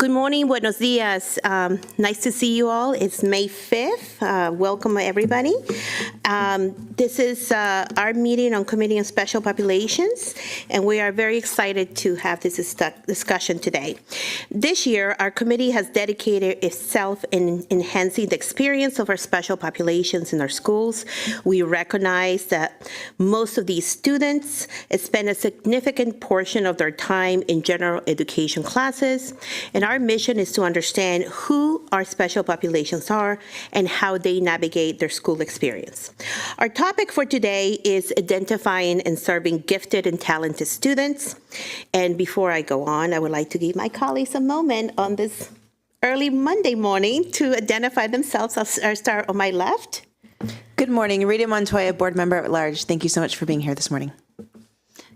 Good morning, buenos dias. Nice to see you all. It's May 5th. Welcome, everybody. This is our meeting on Committee on Special Populations, and we are very excited to have this discussion today. This year, our committee has dedicated itself in enhancing the experience of our special populations in our schools. We recognize that most of these students spend a significant portion of their time in general education classes, and our mission is to understand who our special populations are and how they navigate their school experience. Our topic for today is identifying and serving gifted and talented students. And before I go on, I would like to give my colleagues a moment on this early Monday morning to identify themselves. I'll start on my left. Good morning, Rita Montoya, board member at large. Thank you so much for being here this morning.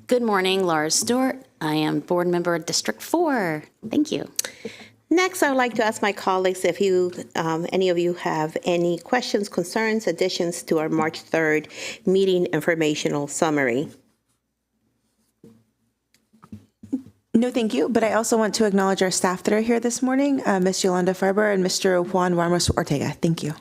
Good morning, Laura Stewart. I am board member of District 4. Thank you. Next, I would like to ask my colleagues if any of you have any questions, concerns, additions to our March 3rd meeting informational summary. No, thank you. But I also want to acknowledge our staff that are here this morning, Ms. Yolanda Farber and Mr. Juan Ramos Ortega. Thank you.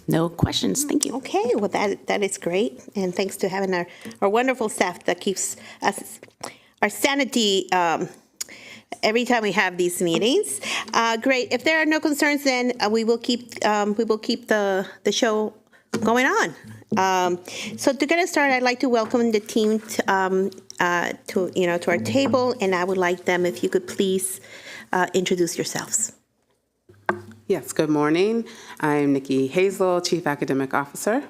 No questions. Thank you. Okay, well, that is great. And thanks to having our wonderful staff that keeps us, our sanity every time we have these meetings. Great. If there are no concerns, then we will keep the show going on. So to get us started, I'd like to welcome the team to our table, and I would like them, if you could please introduce yourselves. Yes, good morning. I'm Nikki Hazel, Chief Academic Officer.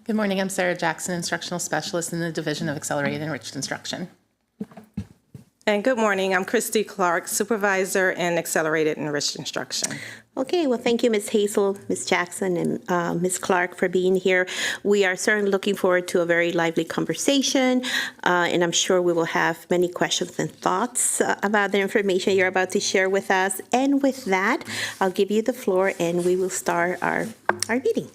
Good morning. I'm Sarah Jackson, Instructional Specialist in the Division of Accelerated Enriched Instruction. And good morning. I'm Christy Clark, Supervisor in Accelerated Enriched Instruction. Okay, well, thank you, Ms. Hazel, Ms. Jackson, and Ms. Clark for being here. We are certainly looking forward to a very lively conversation, and I'm sure we will have many questions and thoughts about the information you're about to share with us. And with that, I'll give you the floor, and we will start our meeting.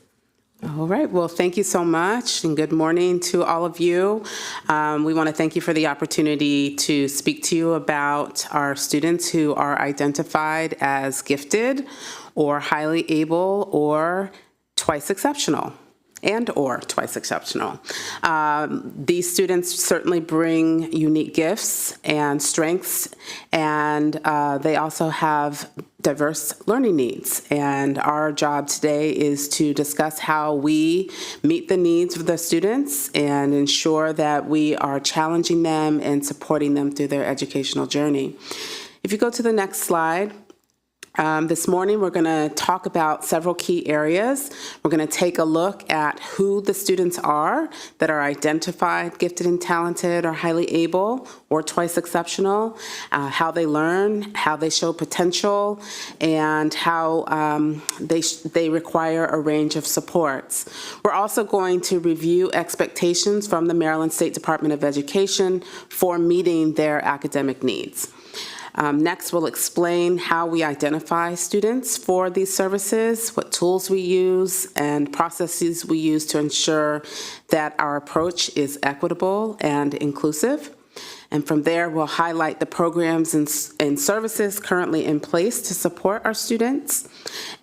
All right. Well, thank you so much, and good morning to all of you. We want to thank you for the opportunity to speak to you about our students who are identified as gifted or highly able or twice exceptional. Or twice exceptional. These students certainly bring unique gifts and strengths, and they also have diverse learning needs. And our job today is to discuss how we meet the needs of the students and ensure that we are challenging them and supporting them through their educational journey. If you go to the next slide. This morning, we're going to talk about several key areas. We're going to take a look at who the students are that are identified, gifted and talented, or highly able, or twice exceptional, how they learn, how they show potential, and how they require a range of supports. We're also going to review expectations from the Maryland State Department of Education for meeting their academic needs. Next, we'll explain how we identify students for these services, what tools we use, and processes we use to ensure that our approach is equitable and inclusive. And from there, we'll highlight the programs and services currently in place to support our students.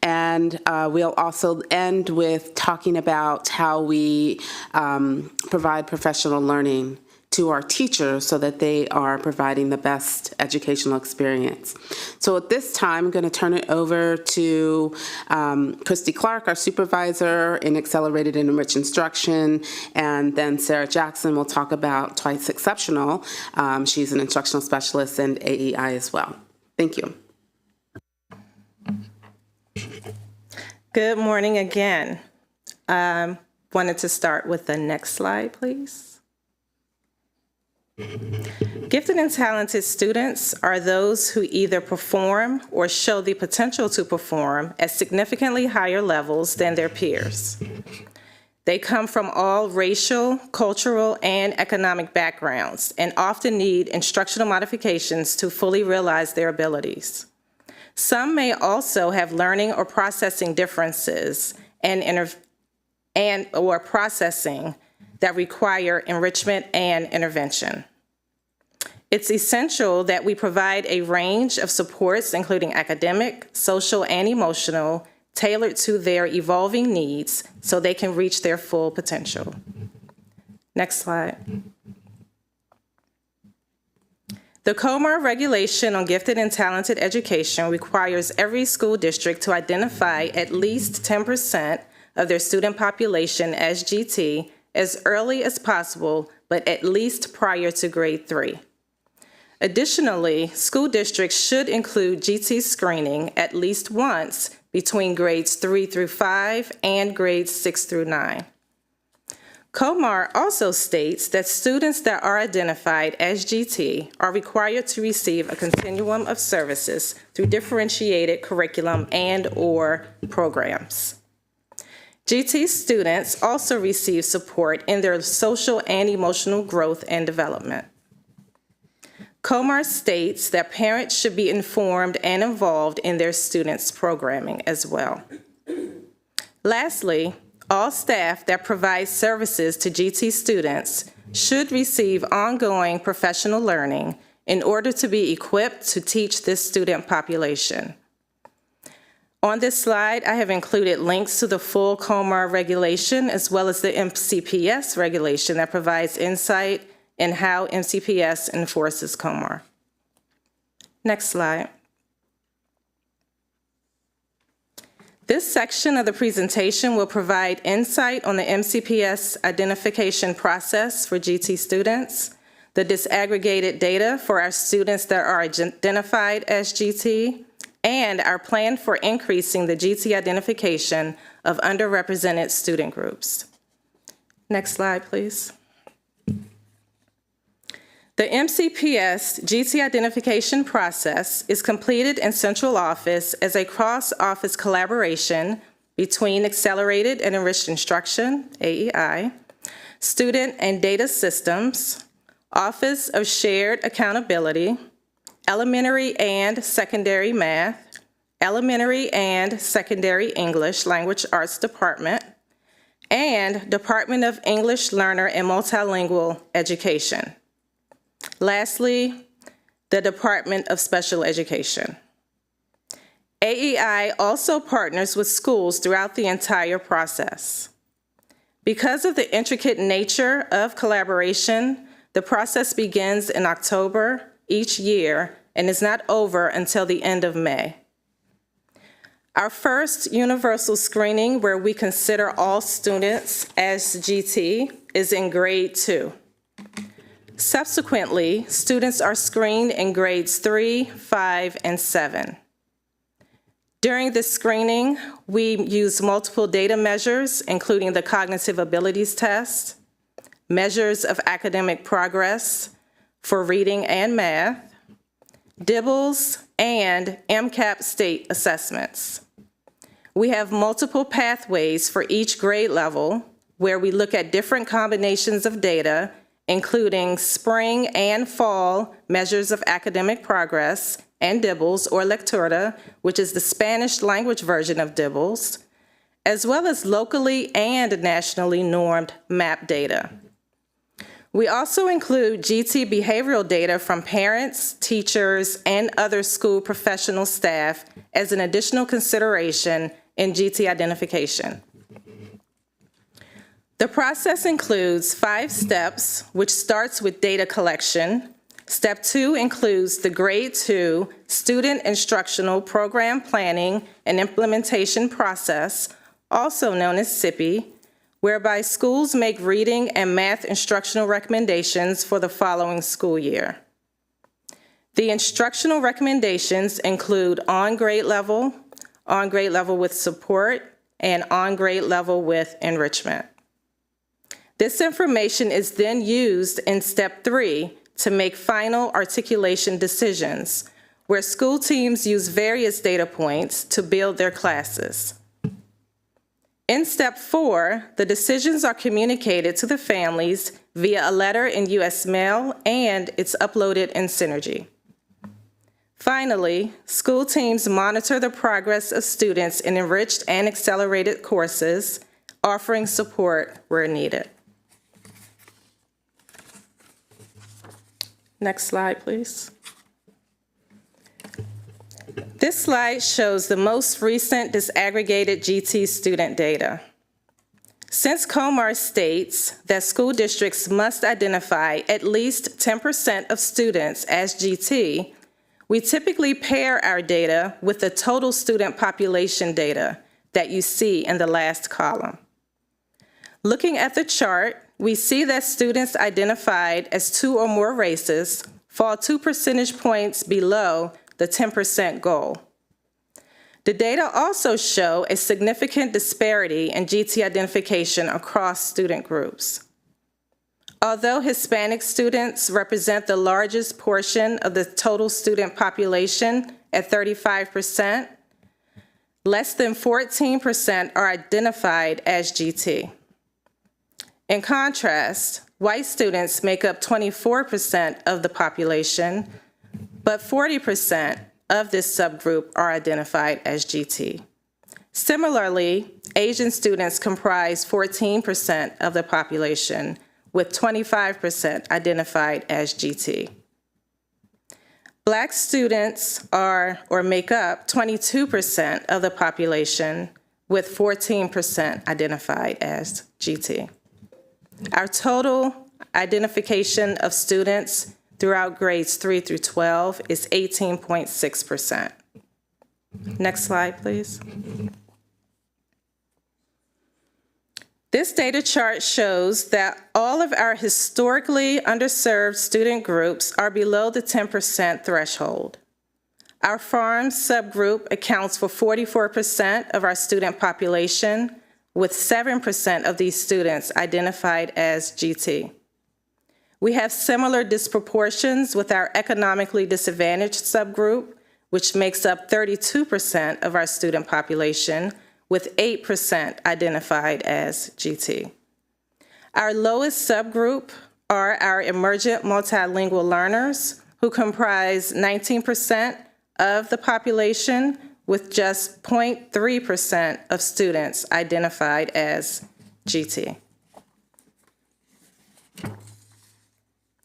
And we'll also end with talking about how we provide professional learning to our teachers so that they are providing the best educational experience. So at this time, I'm going to turn it over to Christy Clark, our supervisor in Accelerated and Enriched Instruction, and then Sarah Jackson will talk about twice exceptional. She's an instructional specialist and AEI as well. Thank you. Good morning again. Wanted to start with the next slide, please. Gifted and talented students are those who either perform or show the potential to perform at significantly higher levels than their peers. They come from all racial, cultural, and economic backgrounds and often need instructional modifications to fully realize their abilities. Some may also have learning or processing differences or processing that require enrichment and intervention. It's essential that we provide a range of supports, including academic, social, and emotional, tailored to their evolving needs so they can reach their full potential. Next slide. The COMAR regulation on gifted and talented education requires every school district to identify at least 10% of their student population as GT as early as possible, but at least prior to grade 3. Additionally, school districts should include GT screening at least once between grades 3 through 5 and grades 6 through 9. COMAR also states that students that are identified as GT are required to receive a continuum of services through differentiated curriculum and/or programs. GT students also receive support in their social and emotional growth and development. COMAR states that parents should be informed and involved in their students' programming as well. Lastly, all staff that provide services to GT students should receive ongoing professional learning in order to be equipped to teach this student population. On this slide, I have included links to the full COMAR regulation as well as the MCPS regulation that provides insight in how MCPS enforces COMAR. Next slide. This section of the presentation will provide insight on the MCPS identification process for GT students, the disaggregated data for our students that are identified as GT, and our plan for increasing the GT identification of underrepresented student groups. Next slide, please. The MCPS GT identification process is completed in central office as a cross-office collaboration between Accelerated and Enriched Instruction, AEI, Student and Data Systems, Office of Shared Accountability, Elementary and Secondary Math, Elementary and Secondary English Language Arts Department, and Department of English Learner and Multilingual Education. Lastly, the Department of Special Education. AEI also partners with schools throughout the entire process. Because of the intricate nature of collaboration, the process begins in October each year and is not over until the end of May. Our first universal screening, where we consider all students as GT, is in grade 2. Subsequently, students are screened in grades 3, 5, and 7. During this screening, we use multiple data measures, including the cognitive abilities test, measures of academic progress for reading and math, DIBELS, and MCAP state assessments. We have multiple pathways for each grade level, where we look at different combinations of data, including spring and fall measures of academic progress and DIBELS or Lectura, which is the Spanish language version of DIBELS, as well as locally and nationally normed MAP data. We also include GT behavioral data from parents, teachers, and other school professional staff as an additional consideration in GT identification. The process includes 5 steps, which starts with data collection. Step 2 includes the grade 2 student instructional program planning and implementation process, also known as SIPI, whereby schools make reading and math instructional recommendations for the following school year. The instructional recommendations include on-grade level with support, and on-grade level with enrichment. This information is then used in step 3 to make final articulation decisions, where school teams use various data points to build their classes. In step 4, the decisions are communicated to the families via a letter in U.S. Mail, and it's uploaded in Synergy. Finally, school teams monitor the progress of students in enriched and accelerated courses, offering support where needed. Next slide, please. This slide shows the most recent disaggregated GT student data. Since COMAR states that school districts must identify at least 10% of students as GT, we typically pair our data with the total student population data that you see in the last column. Looking at the chart, we see that students identified as 2 or more races fall 2 percentage points below the 10% goal. The data also show a significant disparity in GT identification across student groups. Although Hispanic students represent the largest portion of the total student population at 35%, less than 14% are identified as GT. In contrast, white students make up 24% of the population, but 40% of this subgroup are identified as GT. Similarly, Asian students comprise 14% of the population, with 25% identified as GT. Black students are or make up 22% of the population, with 14% identified as GT. Our total identification of students throughout grades 3 through 12 is 18.6%. Next slide, please. This data chart shows that all of our historically underserved student groups are below the 10% threshold. Our farm subgroup accounts for 44% of our student population, with 7% of these students identified as GT. We have similar disproportions with our economically disadvantaged subgroup, which makes up 32% of our student population, with 8% identified as GT. Our lowest subgroup are our emergent multilingual learners, who comprise 19% of the population, with just 0.3% of students identified as GT.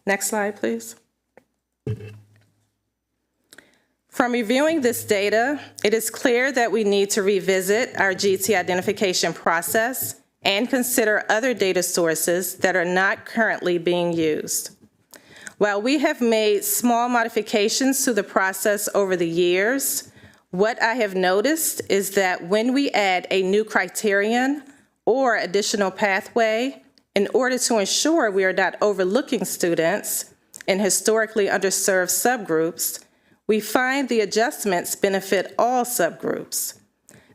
Next slide, please. From reviewing this data, it is clear that we need to revisit our GT identification process and consider other data sources that are not currently being used. While we have made small modifications to the process over the years, what I have noticed is that when we add a new criterion or additional pathway, in order to ensure we are not overlooking students in historically underserved subgroups, we find the adjustments benefit all subgroups.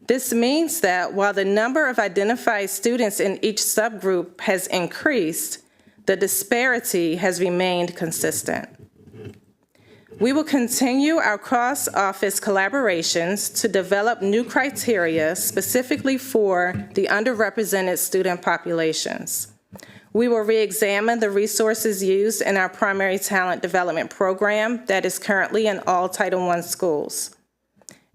This means that while the number of identified students in each subgroup has increased, the disparity has remained consistent. We will continue our cross-office collaborations to develop new criteria specifically for the underrepresented student populations. We will re-examine the resources used in our primary talent development program that is currently in all Title I schools.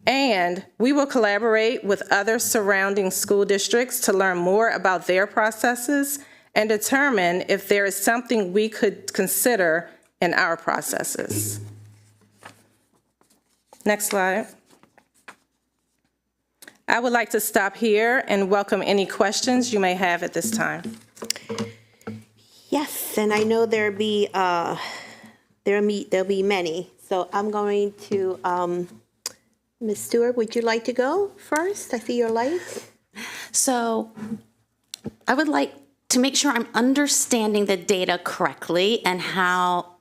And we will collaborate with other surrounding school districts to learn more about their processes and determine if there is something we could consider in our processes. Next slide. I would like to stop here and welcome any questions you may have at this time. Yes, and I know there'll be many. So I'm going to, Ms. Stewart, would you like to go first? I see your light. So I would like to make sure I'm understanding the data correctly and how,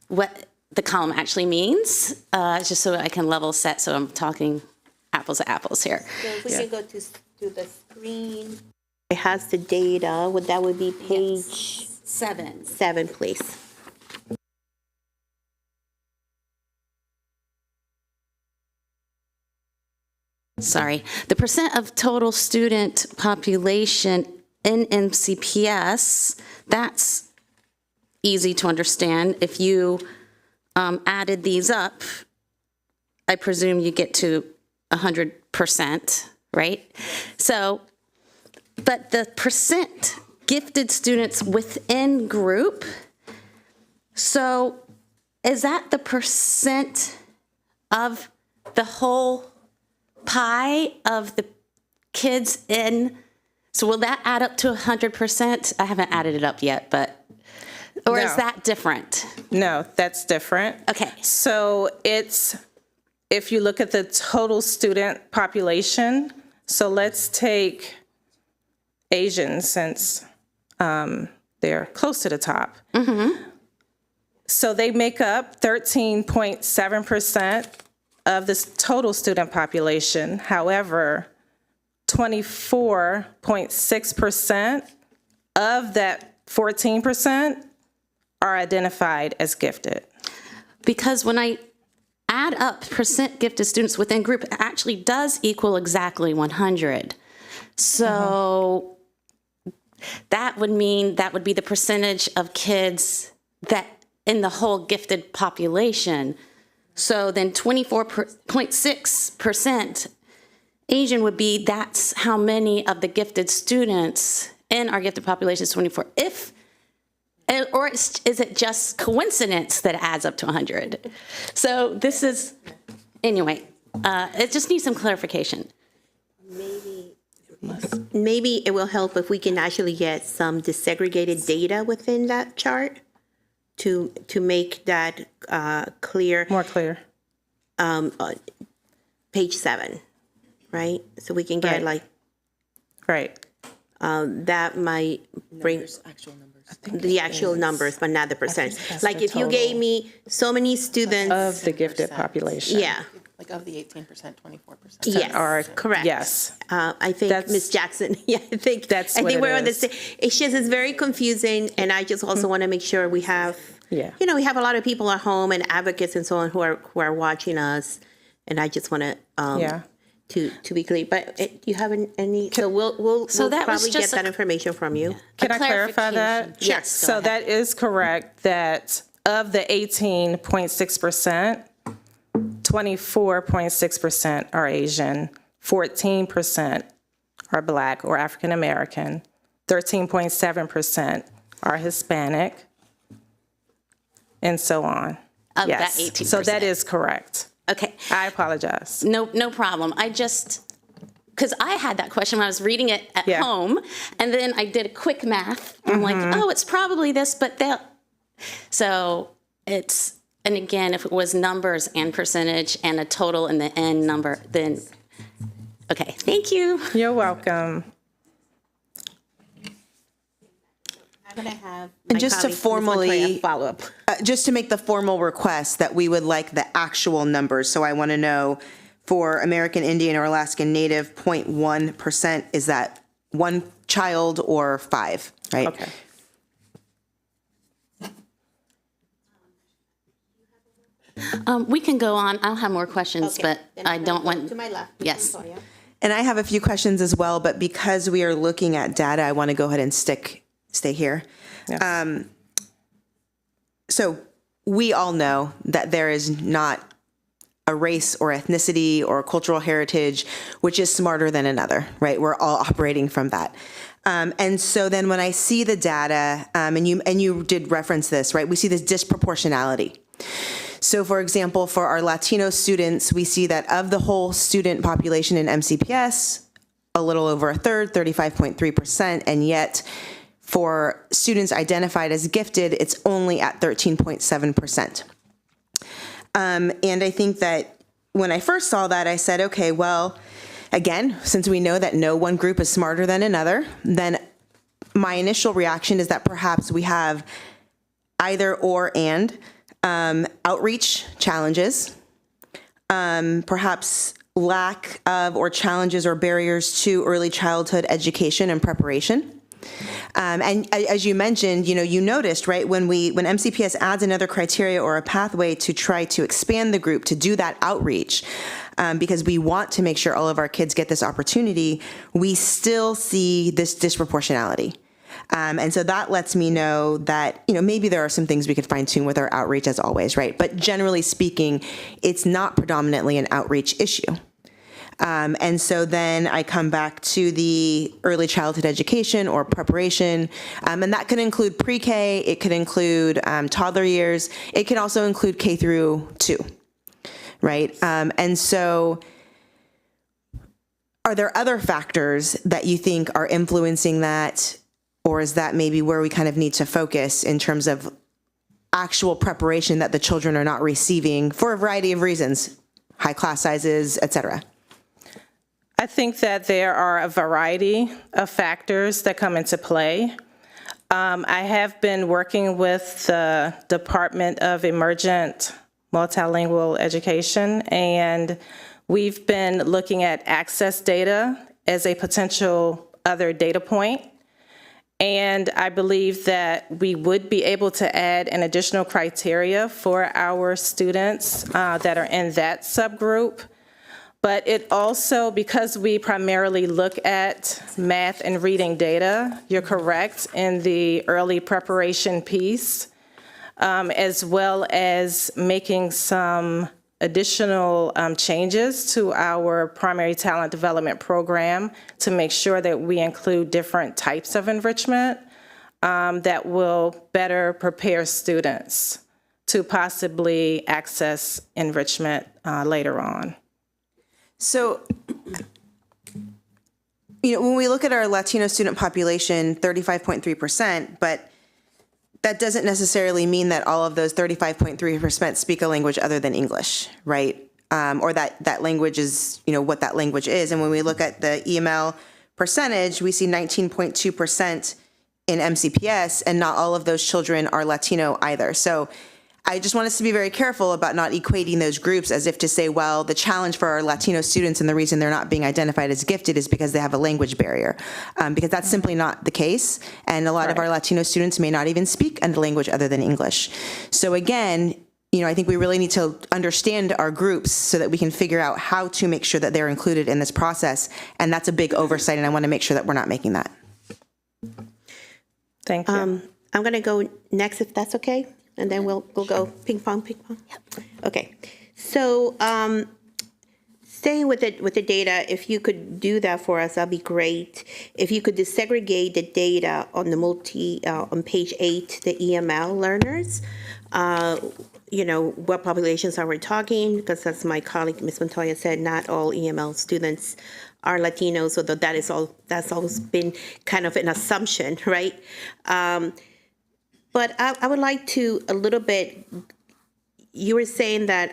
what the column actually means, just so I can level set, so I'm talking apples to apples here. So if we can go to the screen. It has the data. That would be page 7, please. Sorry. The percent of total student population in MCPS, that's easy to understand. If you added these up, I presume you get to 100%, right? So, but the percent gifted students within group, So is that the percent of the whole pie of the kids in? So will that add up to 100%? I haven't added it up yet, but, or is No. that different? No, that's different. Okay. So if you look at the total student population, so let's take Asians since they're close to the top. So they make up 13.7% of this total student population. However, 24.6% of that 14% are identified as gifted. Because when I add up percent gifted students within group, it actually does equal exactly 100. So that would mean that would be the percentage of kids that in the whole gifted population. So then 24.6% Asian would be, that's how many of the gifted students in our gifted population is 24. Or is it just coincidence that it adds up to 100? So this is, anyway, it just needs some clarification. Maybe it will help if we can actually get some disaggregated data within that chart to make that clear. More clear. Page 7, right? So we can get Right. like, Right. that might bring the actual numbers, but not the percent. Like if you gave me so many students. Of the gifted population. Yeah, Like of the 18%, 24%. yes, Are correct. Yes. I think That's- Ms. Jackson, yeah, I think That's what it we're on the is. same. It's just, it's very confusing, and I just also want to make sure we have, Yeah. you know, we have a lot of people at home and advocates and so on who are watching us, and I just want to, Yeah. to be clear. But do you have any? So we'll So that was probably get just that information from you. Can I clarify that? clarification. Yes, go So ahead. that is correct, that of the 18.6%, 24.6% are Asian, 14% are Black or African American, 13.7% are Hispanic, and so on. Of that Yes. 18%. So that is correct. Okay. I apologize. No problem. I just, because I had that question when I was reading it at Yeah. home, and then I did a quick math. I'm like, oh, it's probably this, but they'll. So it's, and again, if it was numbers and percentage and a total and the end number, then, okay, thank you. You're welcome. I'm going to have. And just to formally- follow up. Just to make the formal request that we would like the actual numbers. So I want to know for American Indian or Alaskan Native, 0.1%, is that one child or 5, right? Okay. We can go on. I'll have more questions, but Then I I'm don't gonna go want. to my left. Yes. Victoria. And I have a few questions as well, but because we are looking at data, I want to go ahead and stay here. Yes. So we all know that there is not a race or ethnicity or cultural heritage which is smarter than another, right? We're all operating from that. And so then when I see the data, and you did reference this, right? We see this disproportionality. So for example, for our Latino students, we see that of the whole student population in MCPS, a little over a third, 35.3%, and yet for students identified as gifted, it's only at 13.7%. And I think that when I first saw that, I said, okay, well, again, since we know that no one group is smarter than another, then my initial reaction is that perhaps we have either or and outreach challenges, perhaps lack of or challenges or barriers to early childhood education and preparation. And as you mentioned, you noticed, right, when MCPS adds another criteria or a pathway to try to expand the group to do that outreach, because we want to make sure all of our kids get this opportunity, we still see this disproportionality. And so that lets me know that, maybe there are some things we could fine tune with our outreach as always, right? But generally speaking, it's not predominantly an outreach issue. And so then I come back to the early childhood education or preparation, and that could include pre-K, it could include toddler years, it can also include K through 2, right? And so are there other factors that you think are influencing that, or is that maybe where we kind of need to focus in terms of actual preparation that the children are not receiving for a variety of reasons, high class sizes, et cetera? I think that there are a variety of factors that come into play. I have been working with the Department of Emergent Multilingual Education, and we've been looking at access data as a potential other data point. And I believe that we would be able to add an additional criteria for our students that are in that subgroup. But it also, because we primarily look at math and reading data, you're correct in the early preparation piece, as well as making some additional changes to our primary talent development program to make sure that we include different types of enrichment that will better prepare students to possibly access enrichment later on. So, when we look at our Latino student population, 35.3%, but that doesn't necessarily mean that all of those 35.3% speak a language other than English, right? Or that language is, what that language is. And when we look at the EML percentage, we see 19.2% in MCPS, and not all of those children are Latino either. So I just want us to be very careful about not equating those groups as if to say, well, the challenge for our Latino students and the reason they're not being identified as gifted is because they have a language barrier, because that's simply not the case. And a lot of our Latino students may not even speak a language other than English. So again, I think we really need to understand our groups so that we can figure out how to make sure that they're included in this process. And that's a big oversight, and I want to make sure that we're not making that. Thank you. I'm going to go next, if that's okay, and then we'll go ping pong. Yep. Okay. So staying with the data, if you could do that for us, that'd be great. If you could desegregate the data on the on page 8, the EML learners, what populations are we talking? Because as my colleague, Ms. Montoya said, not all EML students are Latinos, although that's always been kind of an assumption, right? But I would like to a little bit, you were saying that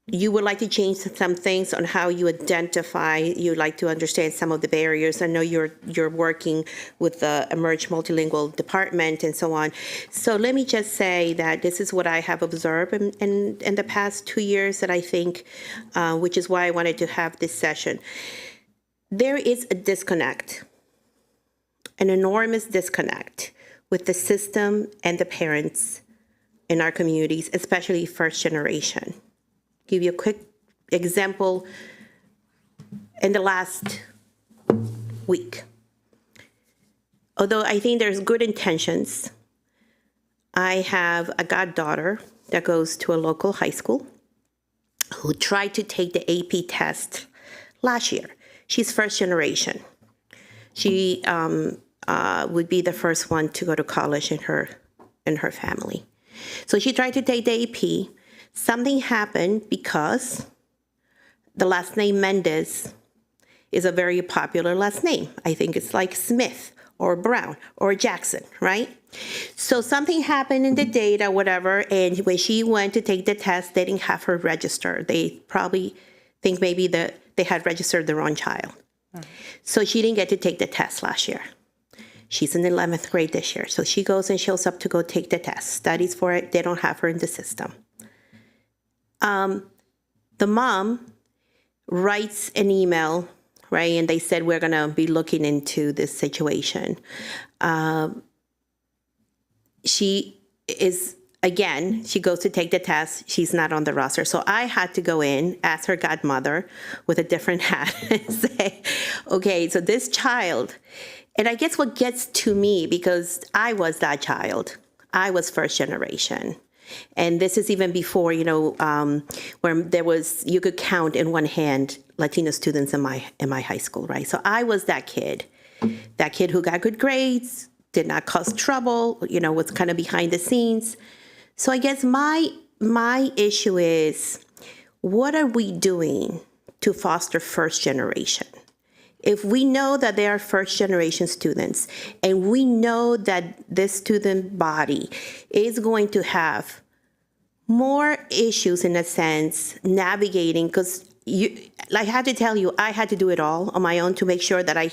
you would like to change some things on how you identify, you'd like to understand some of the barriers. I know you're working with the Emerge Multilingual Department and so on. So let me just say that this is what I have observed in the past 2 years that I think, which is why I wanted to have this session. There is a disconnect, an enormous disconnect with the system and the parents in our communities, especially first generation. Give you a quick example. In the last week, although I think there's good intentions, I have a goddaughter that goes to a local high school who tried to take the AP test last year. She's first generation. She would be the first one to go to college in her family. So she tried to take the AP. Something happened because the last name Mendez is a very popular last name. I think it's like Smith or Brown or Jackson, right? So something happened in the data, whatever, and when she went to take the test, they didn't have her registered. They probably think maybe that they had registered the wrong child. So she didn't get to take the test last year. She's in 11th grade this year. So she goes and shows up to go take the test, studies for it. They don't have her in the system. The mom writes an email, right? And they said, we're going to be looking into this situation. She is, again, she goes to take the test. She's not on the roster. So I had to go in as her godmother with a different hat and say, okay, so this child, and I guess what gets to me, because I was that child, I was first generation. And this is even before, where you could count in one hand Latino students in my high school, right? So I was that kid who got good grades, did not cause trouble, was kind of behind the scenes. So I guess my issue is, what are we doing to foster first generation? If we know that they are first generation students, and we know that this student body is going to have more issues in a sense navigating, because I had to tell you, I had to do it all on my own to make sure that I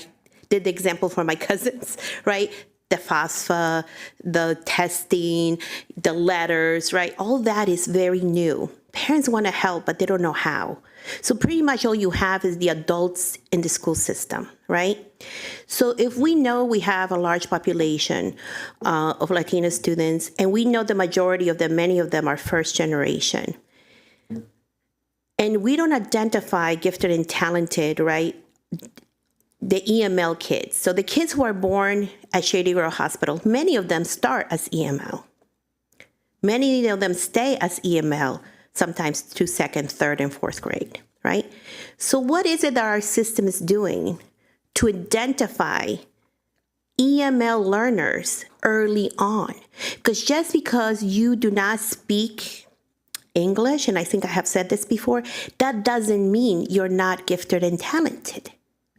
did the example for my cousins, right? The FAFSA, the testing, the letters, right? All that is very new. Parents want to help, but they don't know how. So pretty much all you have is the adults in the school system, right? So if we know we have a large population of Latino students, and we know the majority of them, many of them are first generation, and we don't identify gifted and talented, right? The EML kids. So the kids who are born at Shady Grove Hospital, many of them start as EML. Many of them stay as EML, sometimes to second, third, and fourth grade, right? So what is it that our system is doing to identify EML learners early on? Because just because you do not speak English, and I think I have said this before, that doesn't mean you're not gifted and talented,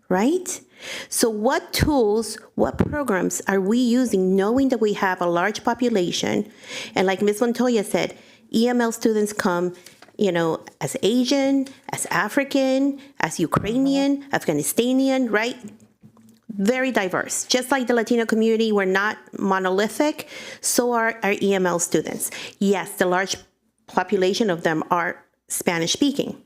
right? So what tools, what programs are we using, knowing that we have a large population? And like Ms. Montoya said, EML students come, as Asian, as African, as Ukrainian, Afghanistanian, right? Very diverse. Just like the Latino community, we're not monolithic, so are our EML students. Yes, the large population of them are Spanish speaking.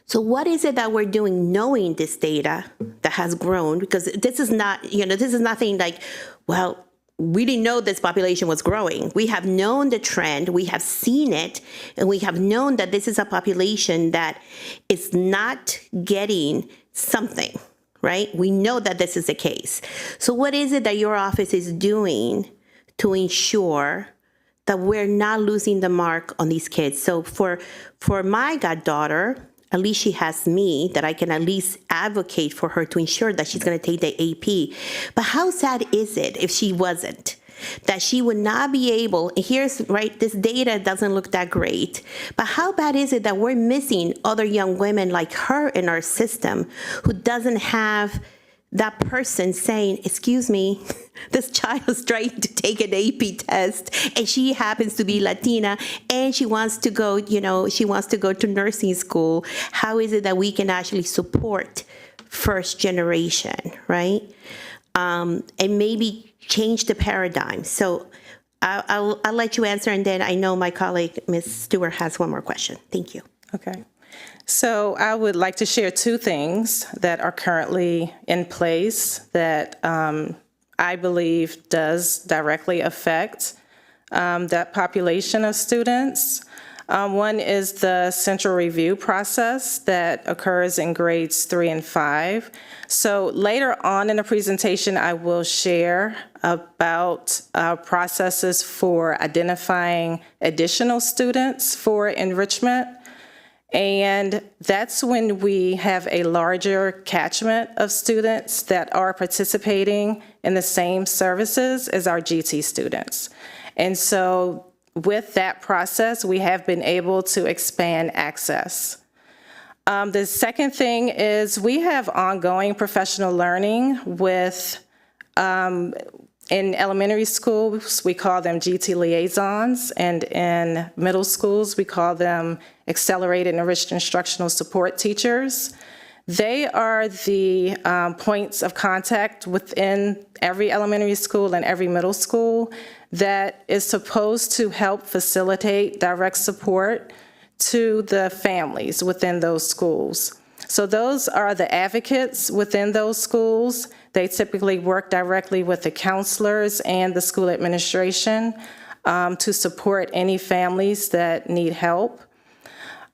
So what is it that we're doing knowing this data that has grown? Because this is not, this is nothing like, well, we didn't know this population was growing. We have known the trend, we have seen it, and we have known that this is a population that is not getting something, right? We know that this is the case. So what is it that your office is doing to ensure that we're not losing the mark on these kids? So for my goddaughter, at least she has me that I can at least advocate for her to ensure that she's going to take the AP. But how sad is it if she wasn't? That she would not be able, and here's, right, this data doesn't look that great, but how bad is it that we're missing other young women like her in our system who doesn't have that person saying, excuse me, this child is trying to take an AP test and she happens to be Latina and she wants to go, to nursing school. How is it that we can actually support first generation, right? And maybe change the paradigm. So I'll let you answer, and then I know my colleague, Ms. Stewart, has one more question. Thank you. Okay. So I would like to share two things that are currently in place that I believe does directly affect that population of students. One is the central review process that occurs in grades 3 and 5. So later on in the presentation, I will share about processes for identifying additional students for enrichment. And that's when we have a larger catchment of students that are participating in the same services as our GT students. And so with that process, we have been able to expand access. The second thing is we have ongoing professional learning with, in elementary schools, we call them GT liaisons, and in middle schools, we call them accelerated and enriched instructional support teachers. They are the points of contact within every elementary school and every middle school that is supposed to help facilitate direct support to the families within those schools. So those are the advocates within those schools. They typically work directly with the counselors and the school administration to support any families that need help.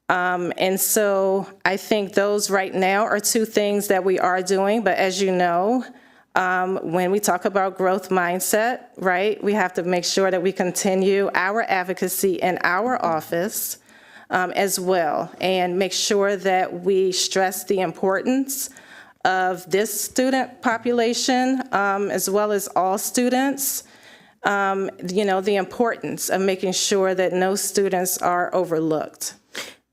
And so I think those right now are two things that we are doing, but as you know, When we talk about growth mindset, right, we have to make sure that we continue our advocacy in our office as well, and make sure that we stress the importance of this student population as well as all students. The importance of making sure that no students are overlooked.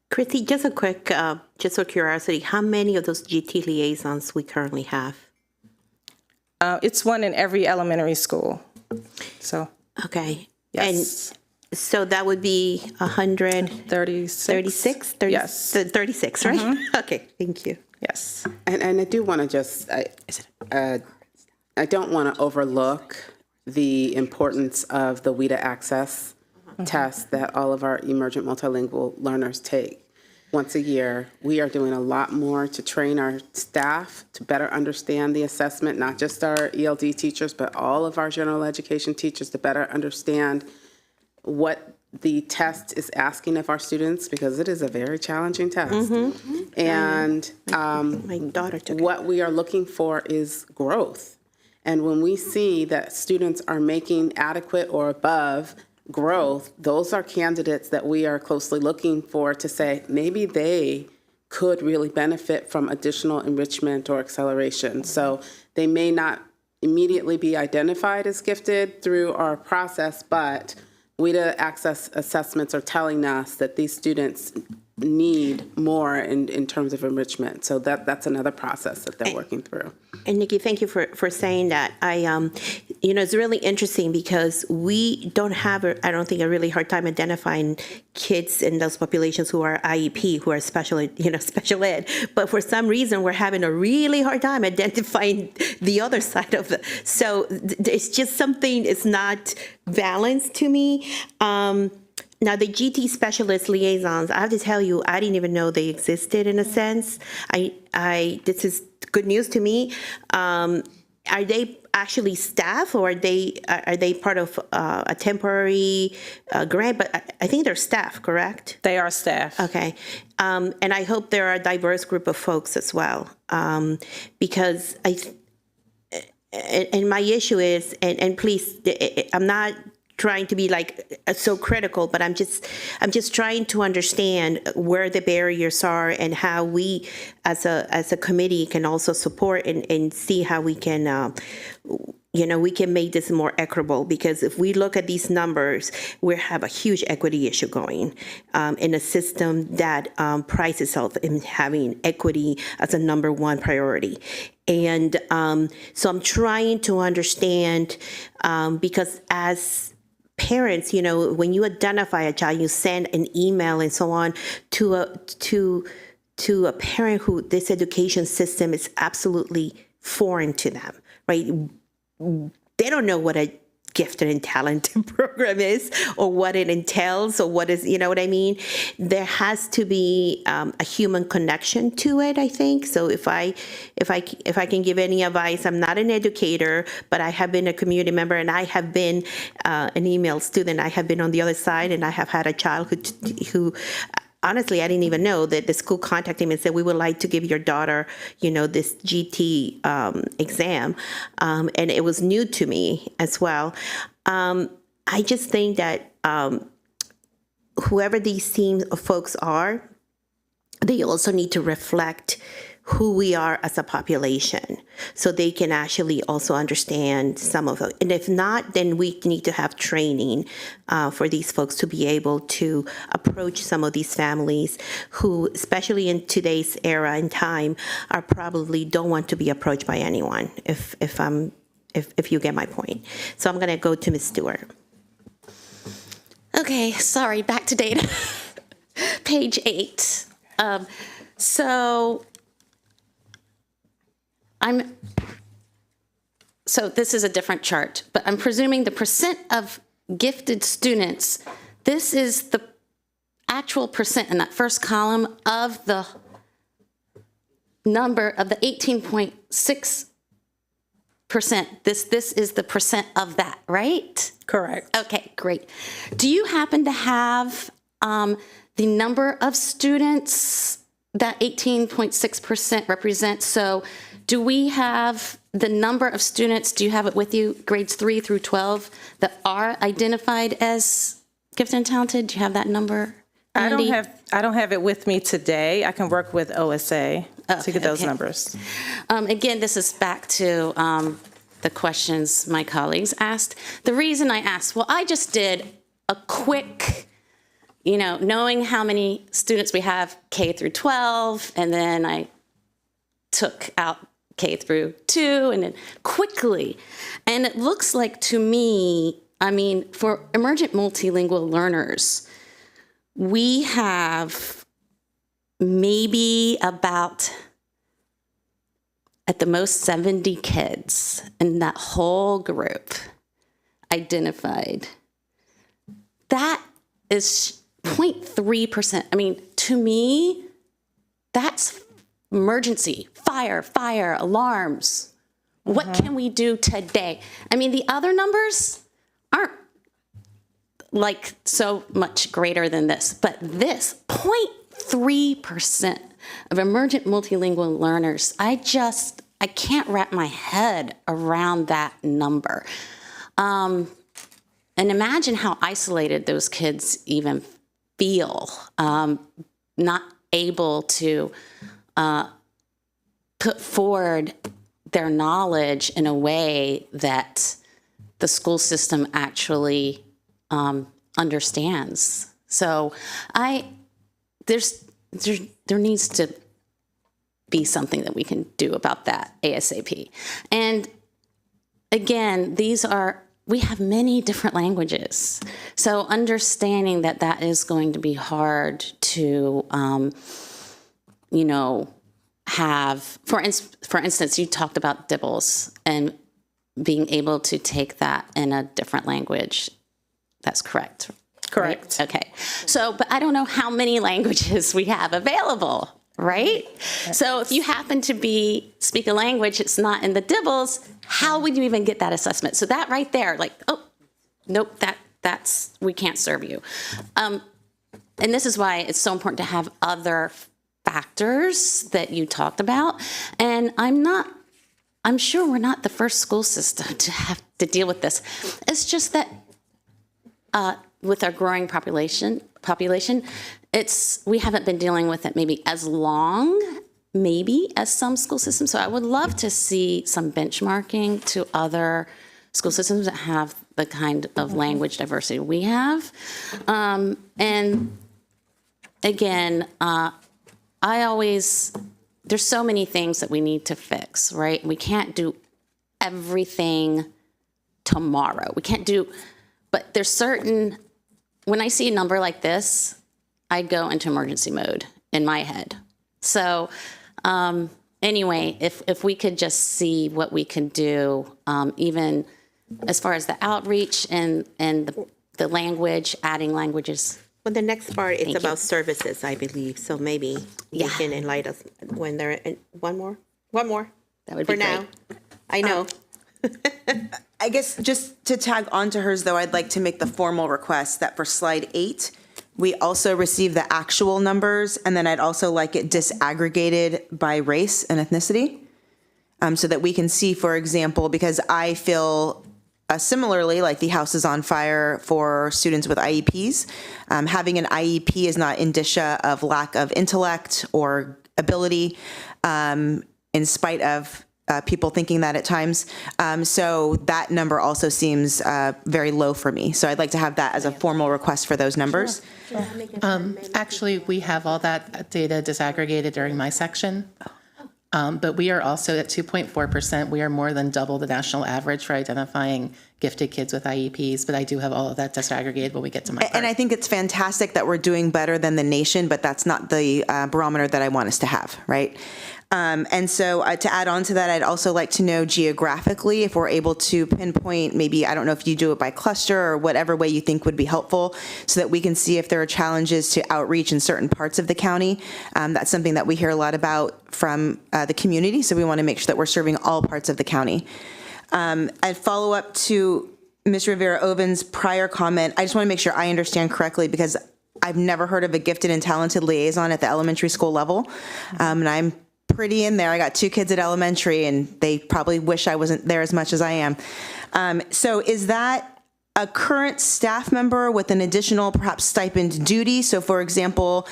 Christy, just a quick, just for curiosity, how many of those GT liaisons we currently have? It's one in every elementary school. So, Okay. yes. And so that would be 136? 36. 30, Yes. 36, right? Okay, thank you. Yes. And I do want to just, I don't want to overlook the importance of the WIDA access test that all of our emergent multilingual learners take. Once a year, we are doing a lot more to train our staff to better understand the assessment, not just our ELD teachers, but all of our general education teachers to better understand what the test is asking of our students, because it is a very challenging test. And My daughter took it. what we are looking for is growth. And when we see that students are making adequate or above growth, those are candidates that we are closely looking for to say maybe they could really benefit from additional enrichment or acceleration. So they may not immediately be identified as gifted through our process, but WIDA access assessments are telling us that these students need more in terms of enrichment. So that's another process that they're working through. And Nikki, thank you for saying that. It's really interesting because we don't have, I don't think, a really hard time identifying kids in those populations who are IEP, who are special ed. But for some reason, we're having a really hard time identifying the other side of it. So it's just something, it's not balanced to me. Now, the GT specialist liaisons, I have to tell you, I didn't even know they existed in a sense. This is good news to me. Are they actually staff, or are they part of a temporary grant? But I think they're staff, correct? They are staff. Okay. And I hope they're a diverse group of folks as well, because and my issue is, and please, I'm not trying to be so critical, but I'm just trying to understand where the barriers are and how we as a committee can also support and see how we can we can make this more equitable, because if we look at these numbers, we have a huge equity issue going in a system that prides itself in having equity as a number one priority. And so I'm trying to understand, because as parents, when you identify a child, you send an email and so on to a parent who this education system is absolutely foreign to them, right? They don't know what a gifted and talented program is, or what it entails, or what is, what I mean? There has to be a human connection to it, I think. So if I can give any advice, I'm not an educator, but I have been a community member, and I have been an email student. I have been on the other side, and I have had a child who honestly, I didn't even know that the school contacted me and said, we would like to give your daughter, this GT exam. And it was new to me as well. I just think that whoever these team of folks are, they also need to reflect who we are as a population, so they can actually also understand some of it. And if not, then we need to have training for these folks to be able to approach some of these families who, especially in today's era and time, are probably don't want to be approached by anyone, if you get my point. So I'm going to go to Ms. Stewart. Okay, sorry, back to data. Page 8. So this is a different chart, but I'm presuming the percent of gifted students, this is the actual percent in that first column of the number of the 18.6%. This is the percent of that, right? Correct. Okay, great. Do you happen to have the number of students that 18.6% represents? So do we have the number of students, do you have it with you, grades 3 through 12, that are identified as gifted and talented? Do you have that number? I Andy? don't have it with me today. I can work with OSA to get those okay. numbers. Again, this is back to the questions my colleagues asked. The reason I asked, well, I just did a quick, knowing how many students we have K through 12, and then I took out K through 2, and then quickly. And it looks like to me, for emergent multilingual learners, we have maybe about, at the most, 70 kids in that whole group identified. That is 0.3%. To me, that's emergency, fire, alarms. What can we do today? The other numbers aren't like so much greater than this, but this 0.3% of emergent multilingual learners, I can't wrap my head around that number. And imagine how isolated those kids even feel, not able to put forward their knowledge in a way that the school system actually understands. So there needs to be something that we can do about that ASAP. And again, we have many different languages. So understanding that is going to be hard to, have, for instance, you talked about dibbles and being able to take that in a different language. That's correct. Correct. Right? Okay. So, but I don't know how many languages we have available, right? So if you happen to speak a language, it's not in the dibbles, how would you even get that assessment? So that right there, nope, that's, we can't serve you. And this is why it's so important to have other factors that you talked about. And I'm sure we're not the first school system to have to deal with this. It's just that with our growing population, we haven't been dealing with it maybe as long, as some school systems. So I would love to see some benchmarking to other school systems that have the kind of language diversity we have. And again, there's so many things that we need to fix, right? We can't do everything tomorrow. But there's when I see a number like this, I go into emergency mode in my head. So anyway, if we could just see what we can do, even as far as the outreach and the language, adding languages. Well, the next part is about services, I believe. So maybe you can enlighten us when they're one more. That would be for now. great. I know. I guess just to tag on to hers, though, I'd like to make the formal request that for slide 8, we also receive the actual numbers, and then I'd also like it disaggregated by race and ethnicity, so that we can see, for example, because I feel similarly like the house is on fire for students with IEPs. Having an IEP is not indicia of lack of intellect or ability, in spite of people thinking that at times. So that number also seems very low for me. So I'd like to have that as a formal request for those numbers. Actually, we have all that data disaggregated during my section. But we are also at 2.4%. We are more than double the national average for identifying gifted kids with IEPs, but I do have all of that disaggregated when we get to my part. And I think it's fantastic that we're doing better than the nation, but that's not the barometer that I want us to have, right? And so to add on to that, I'd also like to know geographically if we're able to pinpoint, maybe, I don't know if you do it by cluster or whatever way you think would be helpful, so that we can see if there are challenges to outreach in certain parts of the county. That's something that we hear a lot about from the community, so we want to make sure that we're serving all parts of the county. I'd follow up to Ms. Rivera-Oven's prior comment. I just want to make sure I understand correctly, because I've never heard of a gifted and talented liaison at the elementary school level, and I'm pretty in there. I got 2 kids at elementary, and they probably wish I wasn't there as much as I am. So is that a current staff member with an additional perhaps stipend duty? So for example,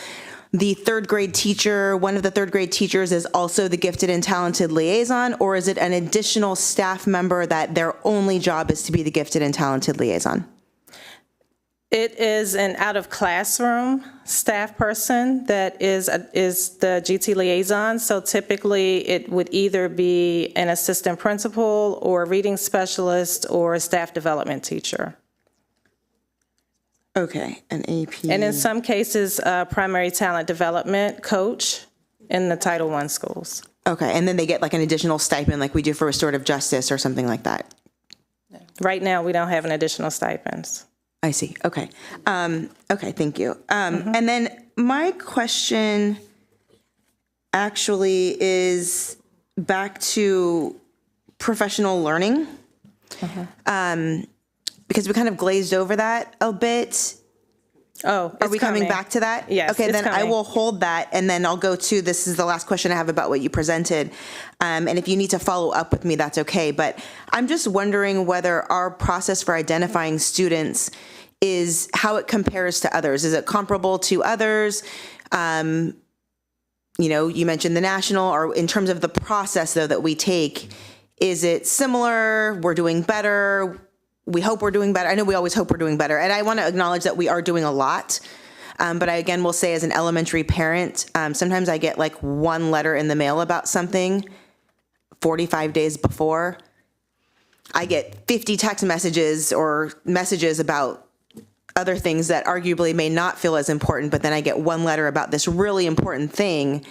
the 3rd grade teacher, one of the 3rd grade teachers is also the gifted and talented liaison, or is it an additional staff member that their only job is to be the gifted and talented liaison? It is an out-of-classroom staff person that is the GT liaison. So typically, it would either be an assistant principal or a reading specialist or a staff development teacher. Okay, an AP. And in some cases, a primary talent development coach in the Title I schools. Okay, and then they get like an additional stipend like we do for restorative justice or something like that? Right now, we don't have an additional stipends. I see. Okay. Okay, thank you. And then my question actually is back to professional learning. Because we kind of glazed over that a bit. Oh, Are we coming back to that? Yes, Okay, it's then I coming. will hold that, and then I'll go to, this is the last question I have about what you presented. And if you need to follow up with me, that's okay. But I'm just wondering whether our process for identifying students is how it compares to others. Is it comparable to others? You know, you mentioned the national, or in terms of the process, though, that we take, is it similar? We're doing better? We hope we're doing better. I know we always hope we're doing better. And I want to acknowledge that we are doing a lot. But I, again, will say as an elementary parent, sometimes I get like 1 letter in the mail about something 45 days before. I get 50 text messages or messages about other things that arguably may not feel as important, but then I get 1 letter about this really important thing.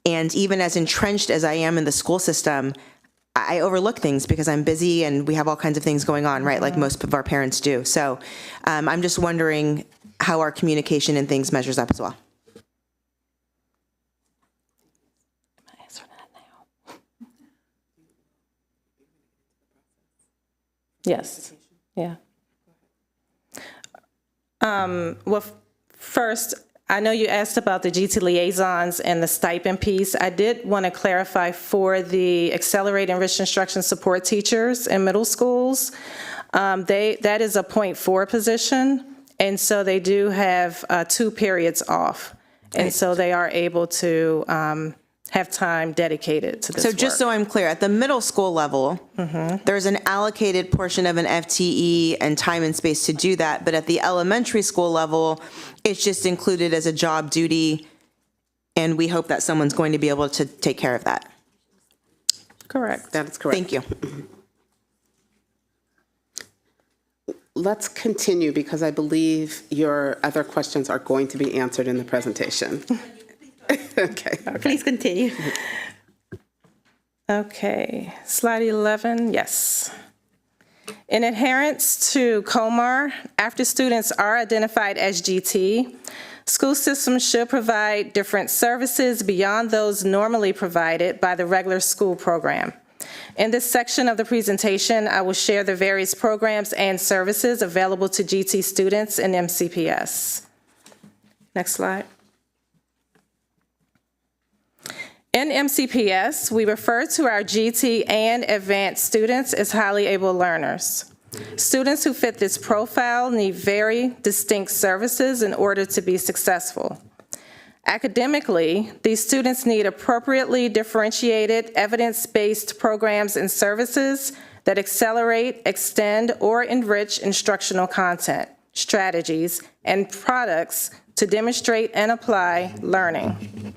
And even as entrenched as I am in the school system, I overlook things because I'm busy and we have all kinds of things going on, right? Like most of our parents do. So I'm just wondering how our communication and things measures up as well. Yes. Yeah. Well, first, I know you asked about the GT liaisons and the stipend piece. I did want to clarify for the Accelerate Enriched Instruction support teachers in middle schools, that is a 0.4 position, and so they do have 2 periods off, and so they are able to have time dedicated to this So just so I'm clear, at the middle school level, there's an allocated portion of an FTE and time and space to do that. But at the elementary school level, it's just included as a job duty. And we hope that someone's going to be able to take care of that. Correct. That is correct. Thank you. Let's continue because I believe your other questions are going to be answered in the presentation. Okay. Please continue. Okay, slide 11, yes. In adherence to COMAR, after students are identified as GT, school systems should provide different services beyond those normally provided by the regular school program. In this section of the presentation, I will share the various programs and services available to GT students in MCPS. Next slide. In MCPS, we refer to our GT and advanced students as highly able learners. Students who fit this profile need very distinct services in order to be successful. Academically, these students need appropriately differentiated, evidence-based programs and services that accelerate, extend, or enrich instructional content, strategies, and products to demonstrate and apply learning.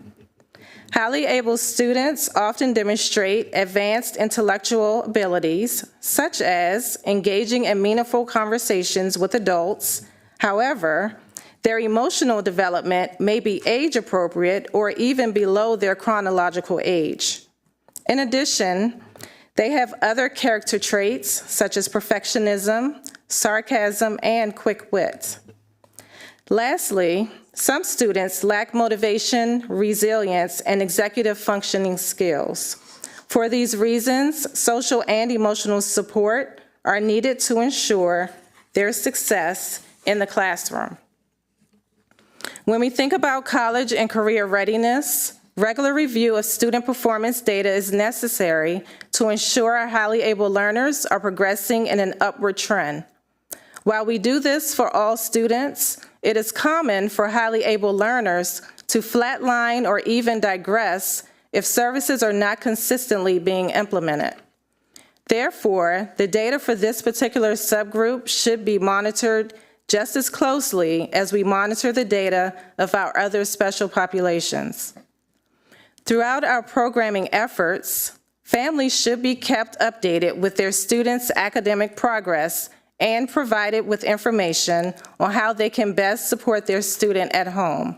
Highly able students often demonstrate advanced intellectual abilities, such as engaging in meaningful conversations with adults. However, their emotional development may be age-appropriate or even below their chronological age. In addition, they have other character traits, such as perfectionism, sarcasm, and quick wit. Lastly, some students lack motivation, resilience, and executive functioning skills. For these reasons, social and emotional support are needed to ensure their success in the classroom. When we think about college and career readiness, Regular review of student performance data is necessary to ensure our highly able learners are progressing in an upward trend. While we do this for all students, it is common for highly able learners to flatline or even digress if services are not consistently being implemented. Therefore, the data for this particular subgroup should be monitored just as closely as we monitor the data of our other special populations. Throughout our programming efforts, families should be kept updated with their students' academic progress and provided with information on how they can best support their student at home.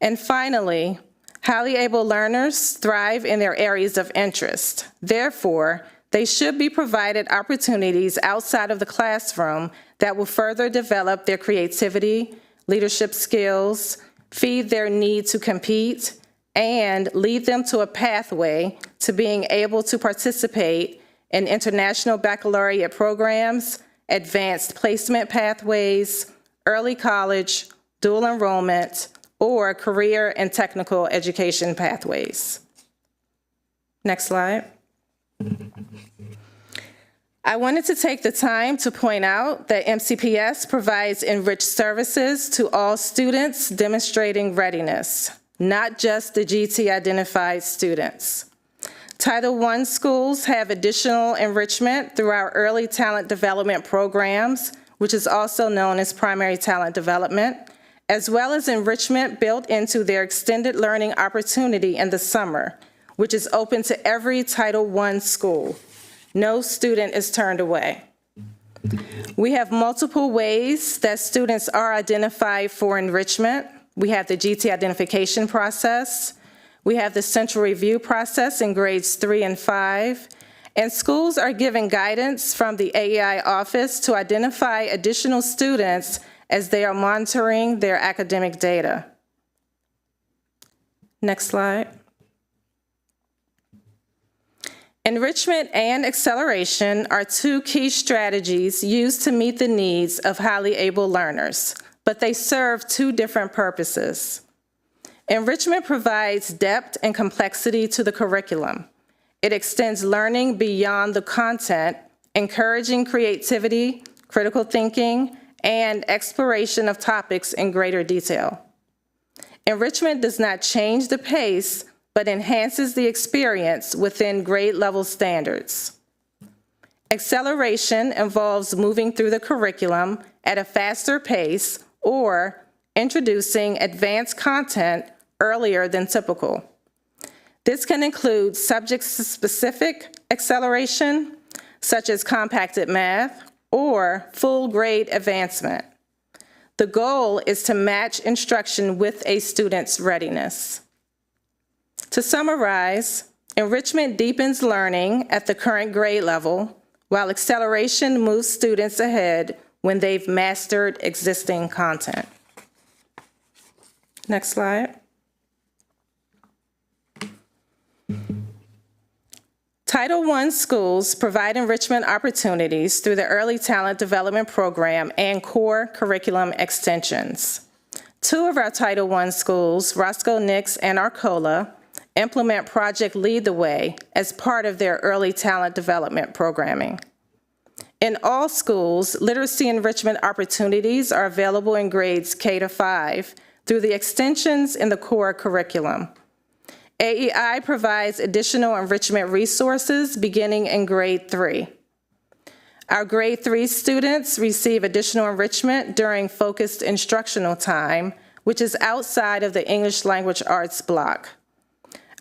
And finally, highly able learners thrive in their areas of interest. Therefore, they should be provided opportunities outside of the classroom that will further develop their creativity, leadership skills, feed their need to compete, and lead them to a pathway to being able to participate in international baccalaureate programs, advanced placement pathways, early college, dual enrollment, or career and technical education pathways. Next slide. I wanted to take the time to point out that MCPS provides enriched services to all students demonstrating readiness, not just the GT-identified students. Title I schools have additional enrichment through our early talent development programs, which is also known as primary talent development, as well as enrichment built into their extended learning opportunity in the summer, which is open to every Title I school. No student is turned away. We have multiple ways that students are identified for enrichment. We have the GT identification process. We have the central review process in grades 3 and 5. And schools are given guidance from the AEI office to identify additional students as they are monitoring their academic data. Next slide. Enrichment and acceleration are two key strategies used to meet the needs of highly able learners, but they serve two different purposes. Enrichment provides depth and complexity to the curriculum. It extends learning beyond the content, encouraging creativity, critical thinking, and exploration of topics in greater detail. Enrichment does not change the pace, but enhances the experience within grade level standards. Acceleration involves moving through the curriculum at a faster pace or introducing advanced content earlier than typical. This can include subject-specific acceleration, such as compacted math, or full grade advancement. The goal is to match instruction with a student's readiness. To summarize, enrichment deepens learning at the current grade level, while acceleration moves students ahead when they've mastered existing content. Next slide. Title I schools provide enrichment opportunities through the Early Talent Development Program and core curriculum extensions. Two of our Title I schools, Roscoe Nix and Arcola, implement Project Lead the Way as part of their early talent development programming. In all schools, literacy enrichment opportunities are available in grades K to 5 through the extensions in the core curriculum. AEI provides additional enrichment resources beginning in grade 3. Our grade 3 students receive additional enrichment during focused instructional time, which is outside of the English Language Arts block.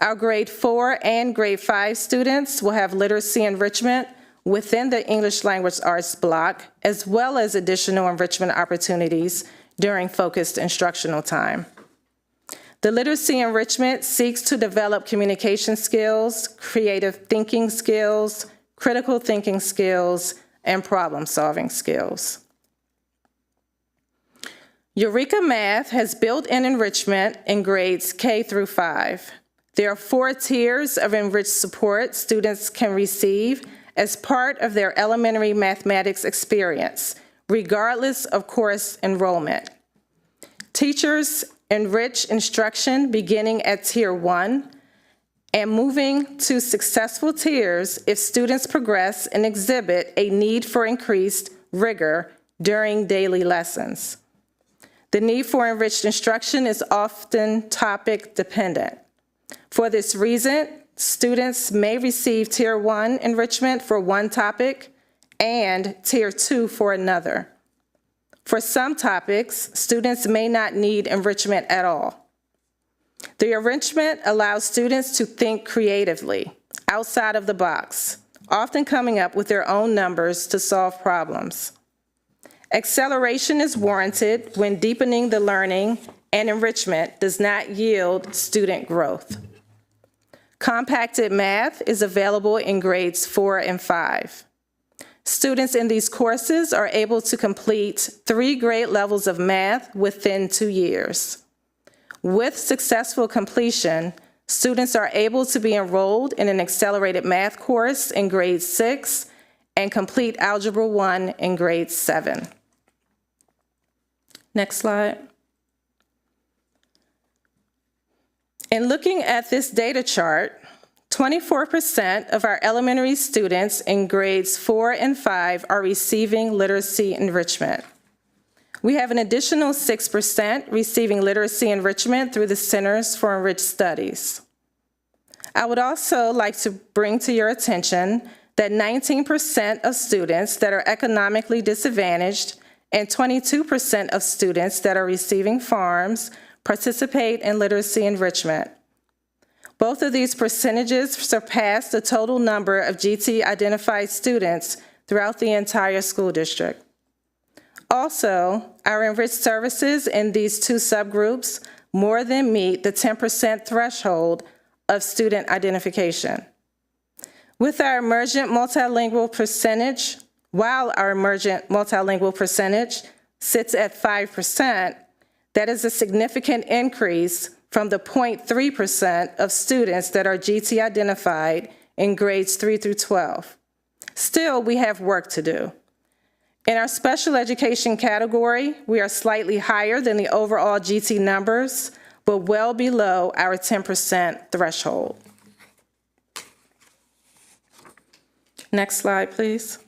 Our grade 4 and grade 5 students will have literacy enrichment within the English Language Arts block, as well as additional enrichment opportunities during focused instructional time. The literacy enrichment seeks to develop communication skills, creative thinking skills, critical thinking skills, and problem-solving skills. Eureka Math has built-in enrichment in grades K through 5. There are 4 tiers of enriched support students can receive as part of their elementary mathematics experience, regardless of course enrollment. Teachers enrich instruction beginning at Tier 1 and moving to successful tiers if students progress and exhibit a need for increased rigor during daily lessons. The need for enriched instruction is often topic dependent. For this reason, students may receive Tier 1 enrichment for one topic and Tier 2 for another. For some topics, students may not need enrichment at all. The enrichment allows students to think creatively, outside of the box, often coming up with their own numbers to solve problems. Acceleration is warranted when deepening the learning and enrichment does not yield student growth. Compacted math is available in grades 4 and 5. Students in these courses are able to complete 3 grade levels of math within 2 years. With successful completion, students are able to be enrolled in an accelerated math course in grade 6 and complete Algebra 1 in grade 7. Next slide. In looking at this data chart, 24% of our elementary students in grades 4 and 5 are receiving literacy enrichment. We have an additional 6% receiving literacy enrichment through the Centers for Enriched Studies. I would also like to bring to your attention that 19% of students that are economically disadvantaged and 22% of students that are receiving farms participate in literacy enrichment. Both of these percentages surpass the total number of GT-identified students throughout the entire school district. Also, our enriched services in these two subgroups more than meet the 10% threshold of student identification. With our emergent multilingual percentage, while our emergent multilingual percentage sits at 5%, that is a significant increase from the 0.3% of students that are GT identified in grades 3 through 12. Still, we have work to do. In our special education category, we are slightly higher than the overall GT numbers, but well below our 10% threshold. Next slide, please.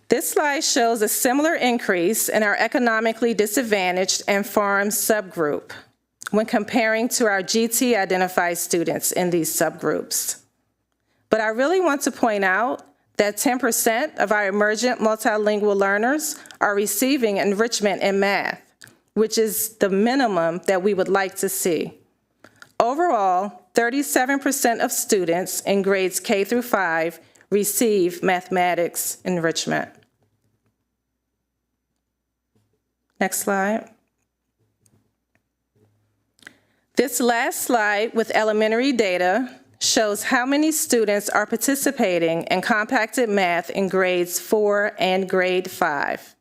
This slide shows a similar increase in our economically disadvantaged and farm subgroup when comparing to our GT-identified students in these subgroups. But I really want to point out that 10% of our emergent multilingual learners are receiving enrichment in math, which is the minimum that we would like to see. Overall, 37% of students in grades K through 5 receive mathematics enrichment. Next slide. This last slide with elementary data shows how many students are participating in compacted math in grades 4 and grade 5.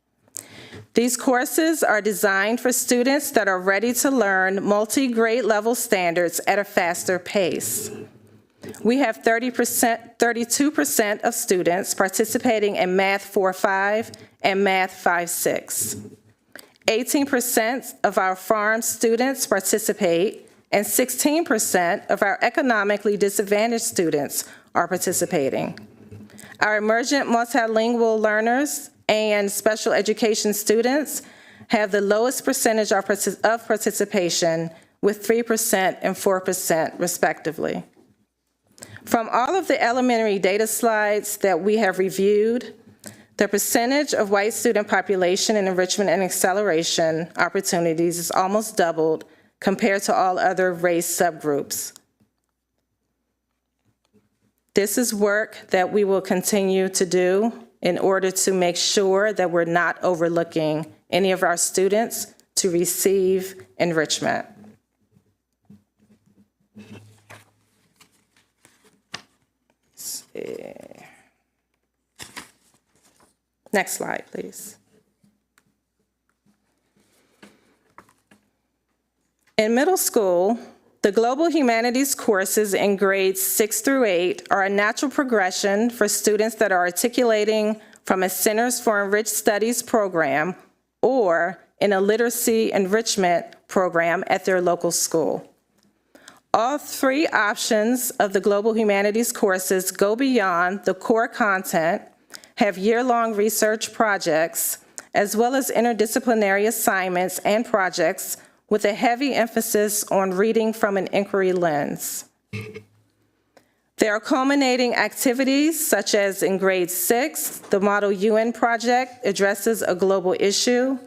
These courses are designed for students that are ready to learn multi-grade level standards at a faster pace. We have 32% of students participating in Math 4-5 and Math 5-6. 18% of our farm students participate, and 16% of our economically disadvantaged students are participating. Our emergent multilingual learners and special education students have the lowest percentage of participation, with 3% and 4% respectively. From all of the elementary data slides that we have reviewed, the percentage of white student population in enrichment and acceleration opportunities is almost doubled compared to all other race subgroups. This is work that we will continue to do in order to make sure that we're not overlooking any of our students to receive enrichment. Let's see. Next slide, please. In middle school, the global humanities courses in grades 6 through 8 are a natural progression for students that are articulating from a Centers for Enriched Studies program or in a literacy enrichment program at their local school. All three options of the Global Humanities courses go beyond the core content, have year-long research projects, as well as interdisciplinary assignments and projects with a heavy emphasis on reading from an inquiry lens. There are culminating activities such as in grade 6, the Model UN project addresses a global issue,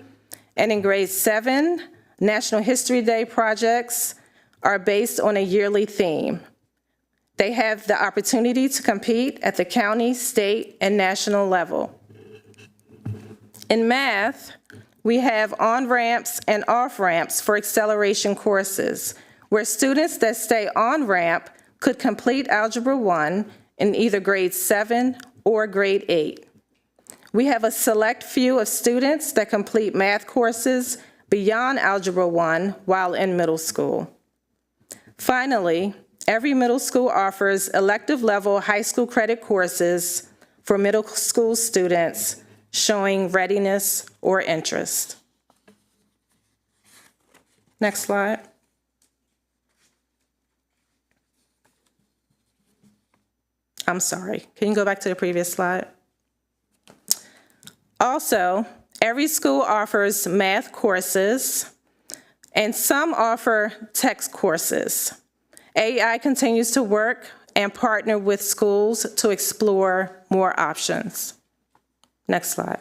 and in grade 7, National History Day projects are based on a yearly theme. They have the opportunity to compete at the county, state, and national level. In math, we have on-ramps and off-ramps for acceleration courses, where students that stay on-ramp could complete Algebra 1 in either grade 7 or grade 8. We have a select few of students that complete math courses beyond Algebra 1 while in middle school. Finally, every middle school offers elective-level high school credit courses for middle school students showing readiness or interest. Next slide. I'm sorry, can you go back to the previous slide? Also, every school offers math courses, and some offer text courses. AEI continues to work and partner with schools to explore more options. Next slide.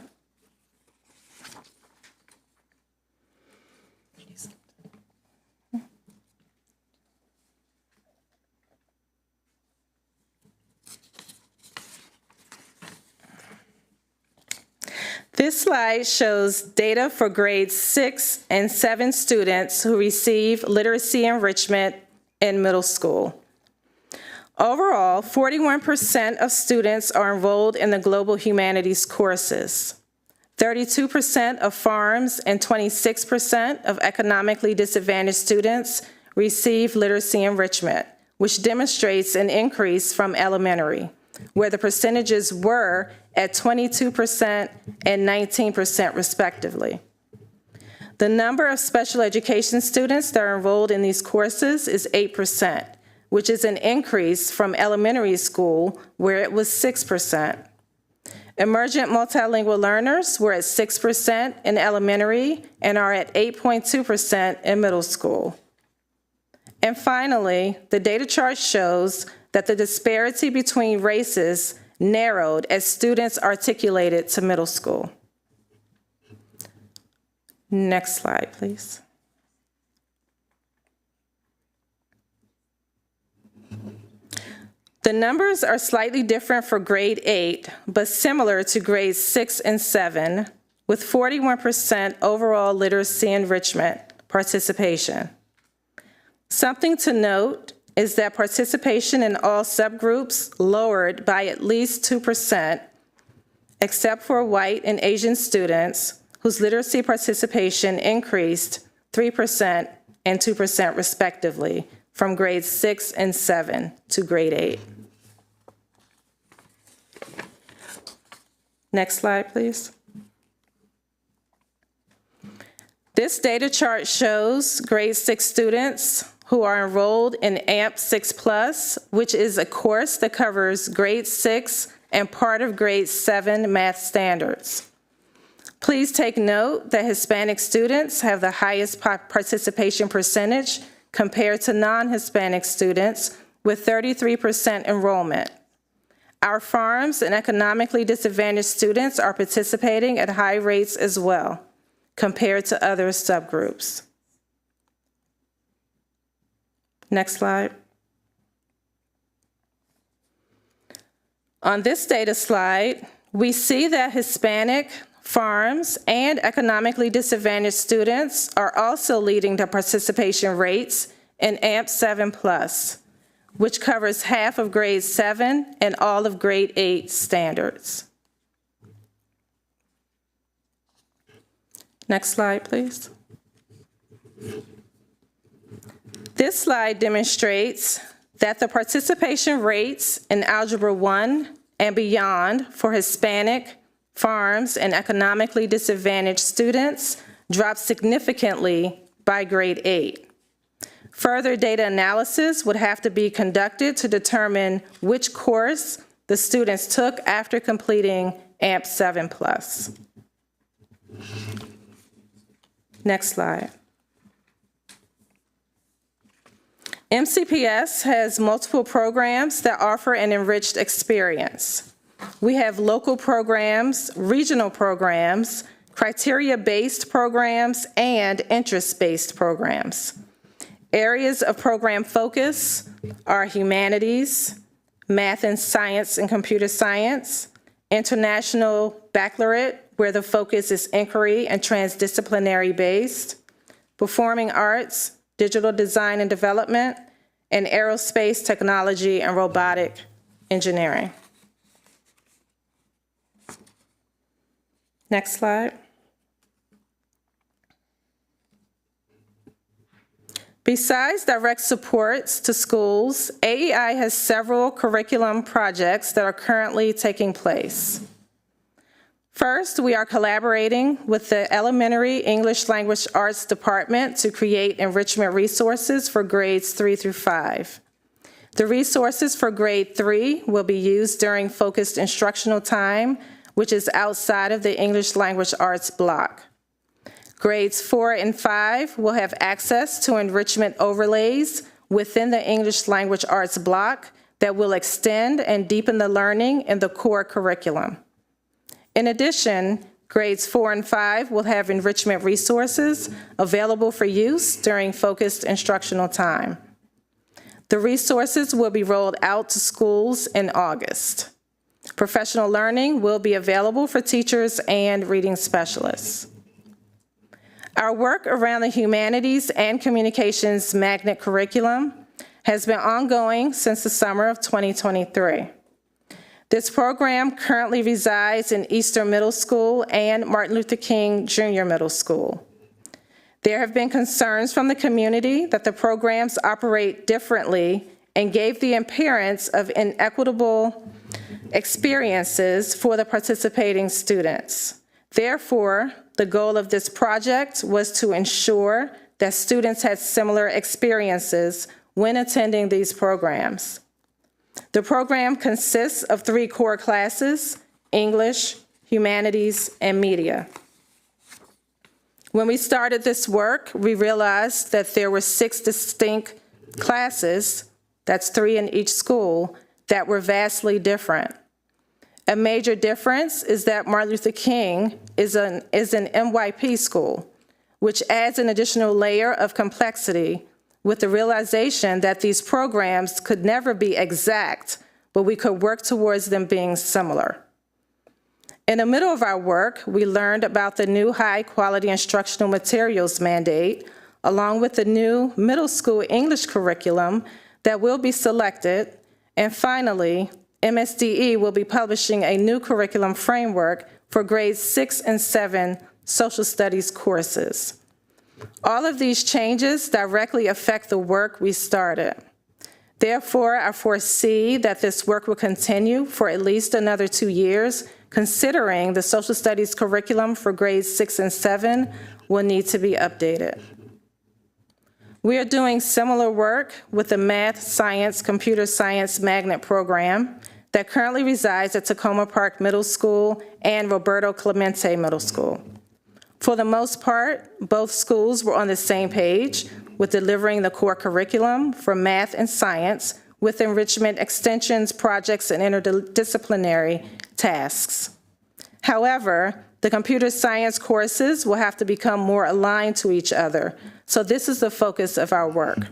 This slide shows data for grades 6 and 7 students who receive literacy enrichment in middle school. Overall, 41% of students are enrolled in the Global Humanities courses. 32% of farms and 26% of economically disadvantaged students receive literacy enrichment, which demonstrates an increase from elementary, where the percentages were at 22% and 19% respectively. The number of special education students that are enrolled in these courses is 8%, which is an increase from elementary school where it was 6%. Emergent multilingual learners were at 6% in elementary and are at 8.2% in middle school. And finally, the data chart shows that the disparity between races narrowed as students articulated to middle school. Next slide, please. The numbers are slightly different for grade 8, but similar to grades 6 and 7, with 41% overall literacy enrichment participation. Something to note is that participation in all subgroups lowered by at least 2%, except for white and Asian students, whose literacy participation increased 3% and 2% respectively from grades 6 and 7 to grade 8. Next slide, please. This data chart shows grade 6 students who are enrolled in AMP 6+, which is a course that covers grade 6 and part of grade 7 math standards. Please take note that Hispanic students have the highest participation percentage compared to non-Hispanic students, with 33% enrollment. Our farms and economically disadvantaged students are participating at high rates as well, compared to other subgroups. Next slide. On this data slide, we see that Hispanic, farms, and economically disadvantaged students are also leading the participation rates in AMP 7+, which covers half of grade 7 and all of grade 8 standards. Next slide, please. This slide demonstrates that the participation rates in Algebra 1 and beyond for Hispanic, farms, and economically disadvantaged students dropped significantly by grade 8. Further data analysis would have to be conducted to determine which course the students took after completing AMP 7+. Next slide. MCPS has multiple programs that offer an enriched experience. We have local programs, regional programs, criteria-based programs, and interest-based programs. Areas of program focus are humanities, math and science and computer science, international baccalaureate, where the focus is inquiry and transdisciplinary based, performing arts, digital design and development, and aerospace technology and robotic engineering. Next slide. Besides direct supports to schools, AEI has several curriculum projects that are currently taking place. First, we are collaborating with the Elementary English Language Arts Department to create enrichment resources for grades 3 through 5. The resources for grade 3 will be used during focused instructional time, which is outside of the English Language Arts block. Grades 4 and 5 will have access to enrichment overlays within the English Language Arts block that will extend and deepen the learning in the core curriculum. In addition, grades 4 and 5 will have enrichment resources available for use during focused instructional time. The resources will be rolled out to schools in August. Professional learning will be available for teachers and reading specialists. Our work around the humanities and communications magnet curriculum has been ongoing since the summer of 2023. This program currently resides in Eastern Middle School and Martin Luther King Jr. Middle School. There have been concerns from the community that the programs operate differently and gave the appearance of inequitable experiences for the participating students. Therefore, the goal of this project was to ensure that students had similar experiences when attending these programs. The program consists of 3 core classes: English, humanities, and media. When we started this work, we realized that there were 6 distinct classes, that's 3 in each school, that were vastly different. A major difference is that Martin Luther King is an MYP school, which adds an additional layer of complexity with the realization that these programs could never be exact, but we could work towards them being similar. In the middle of our work, we learned about the new high-quality instructional materials mandate, along with the new middle school English curriculum that will be selected, and finally, MSDE will be publishing a new curriculum framework for grades 6 and 7 social studies courses. All of these changes directly affect the work we started. Therefore, I foresee that this work will continue for at least another 2 years, considering the social studies curriculum for grades 6 and 7 will need to be updated. We are doing similar work with the Math, Science, Computer Science Magnet program that currently resides at Tacoma Park Middle School and Roberto Clemente Middle School. For the most part, both schools were on the same page with delivering the core curriculum for math and science with enrichment extensions, projects, and interdisciplinary tasks. However, the computer science courses will have to become more aligned to each other, so this is the focus of our work.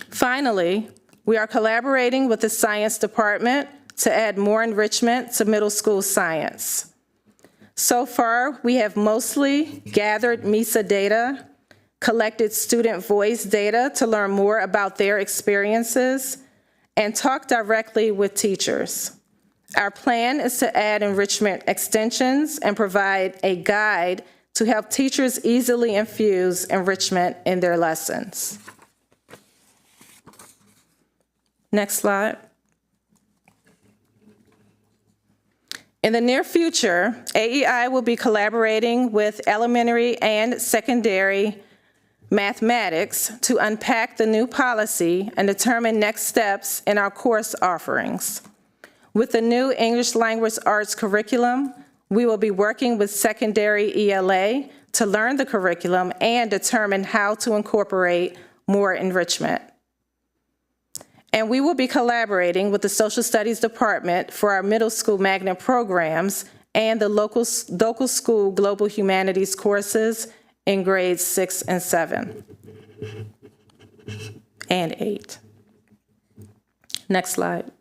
Finally, we are collaborating with the science department to add more enrichment to middle school science. So far, we have mostly gathered MISA data, collected student voice data to learn more about their experiences, and talked directly with teachers. Our plan is to add enrichment extensions and provide a guide to help teachers easily infuse enrichment in their lessons. Next slide. In the near future, AEI will be collaborating with elementary and secondary mathematics to unpack the new policy and determine next steps in our course offerings. With the new English Language Arts curriculum, we will be working with secondary ELA to learn the curriculum and determine how to incorporate more enrichment. And we will be collaborating with the Social Studies Department for our middle school magnet programs and the local school Global Humanities courses in grades 6 and 7 and 8. Next slide.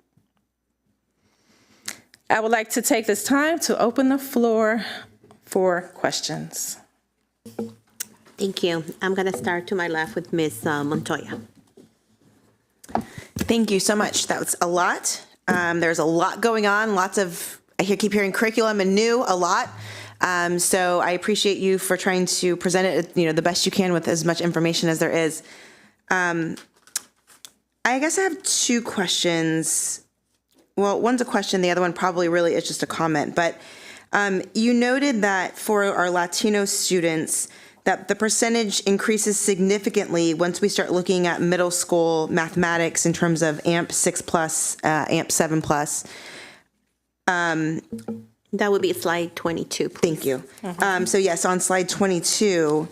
I would like to take this time to open the floor for questions. Thank you. I'm going to start to my left with Ms. Montoya. Thank you so much. That was a lot. There's a lot going on. I keep hearing curriculum and new a lot. So I appreciate you for trying to present it, the best you can with as much information as there is. I guess I have two questions. Well, one's a question. The other one probably really is just a comment. But you noted that for our Latino students, that the percentage increases significantly once we start looking at middle school mathematics in terms of AMP 6+, AMP 7+. That would be slide 22, please. Thank you. So yes, on slide 22,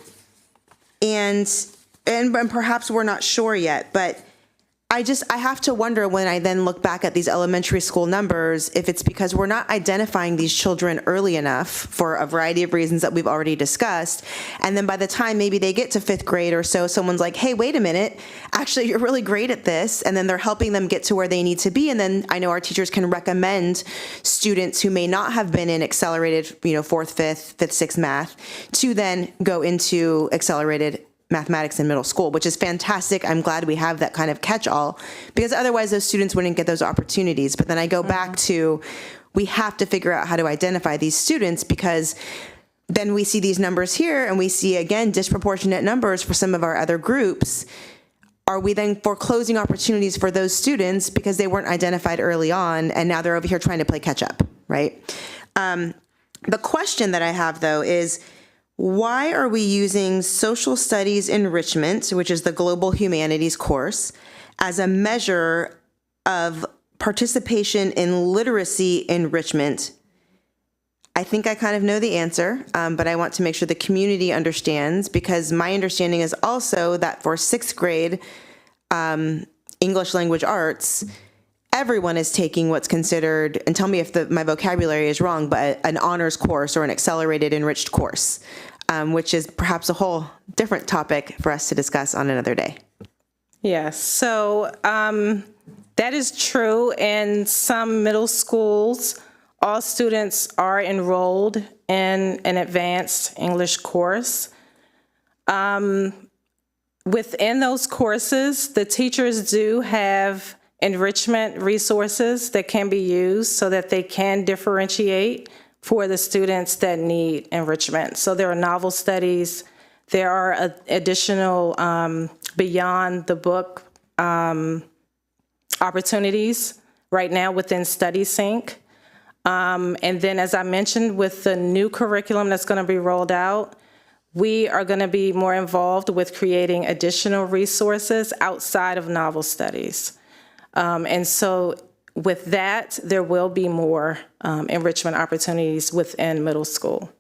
and perhaps we're not sure yet, but I have to wonder when I then look back at these elementary school numbers, if it's because we're not identifying these children early enough for a variety of reasons that we've already discussed. And then by the time maybe they get to 5th grade or so, someone's like, hey, wait a minute, actually, you're really great at this. And then they're helping them get to where they need to be. And then I know our teachers can recommend students who may not have been in accelerated, 4th, 5th, 6th math to then go into accelerated mathematics in middle school, which is fantastic. I'm glad we have that kind of catch-all, because otherwise those students wouldn't get those opportunities. But then I go back to, we have to figure out how to identify these students, because then we see these numbers here and we see, again, disproportionate numbers for some of our other groups. Are we then foreclosing opportunities for those students because they weren't identified early on and now they're over here trying to play catch-up, right? The question that I have, though, is, why are we using social studies enrichment, which is the global humanities course, as a measure of participation in literacy enrichment? I think I kind of know the answer, but I want to make sure the community understands, because my understanding is also that for 6th grade English language arts, everyone is taking what's considered, and tell me if my vocabulary is wrong, but an honors course or an accelerated enriched course, which is perhaps a whole different topic for us to discuss on another day. Yes, so that is true. In some middle schools, all students are enrolled in an advanced English course. Within those courses, the teachers do have enrichment resources that can be used so that they can differentiate for the students that need enrichment. So there are novel studies, there are additional beyond the book opportunities right now within StudySync. And then, as I mentioned, with the new curriculum that's going to be rolled out, we are going to be more involved with creating additional resources outside of novel studies. And so with that, there will be more enrichment opportunities within middle school.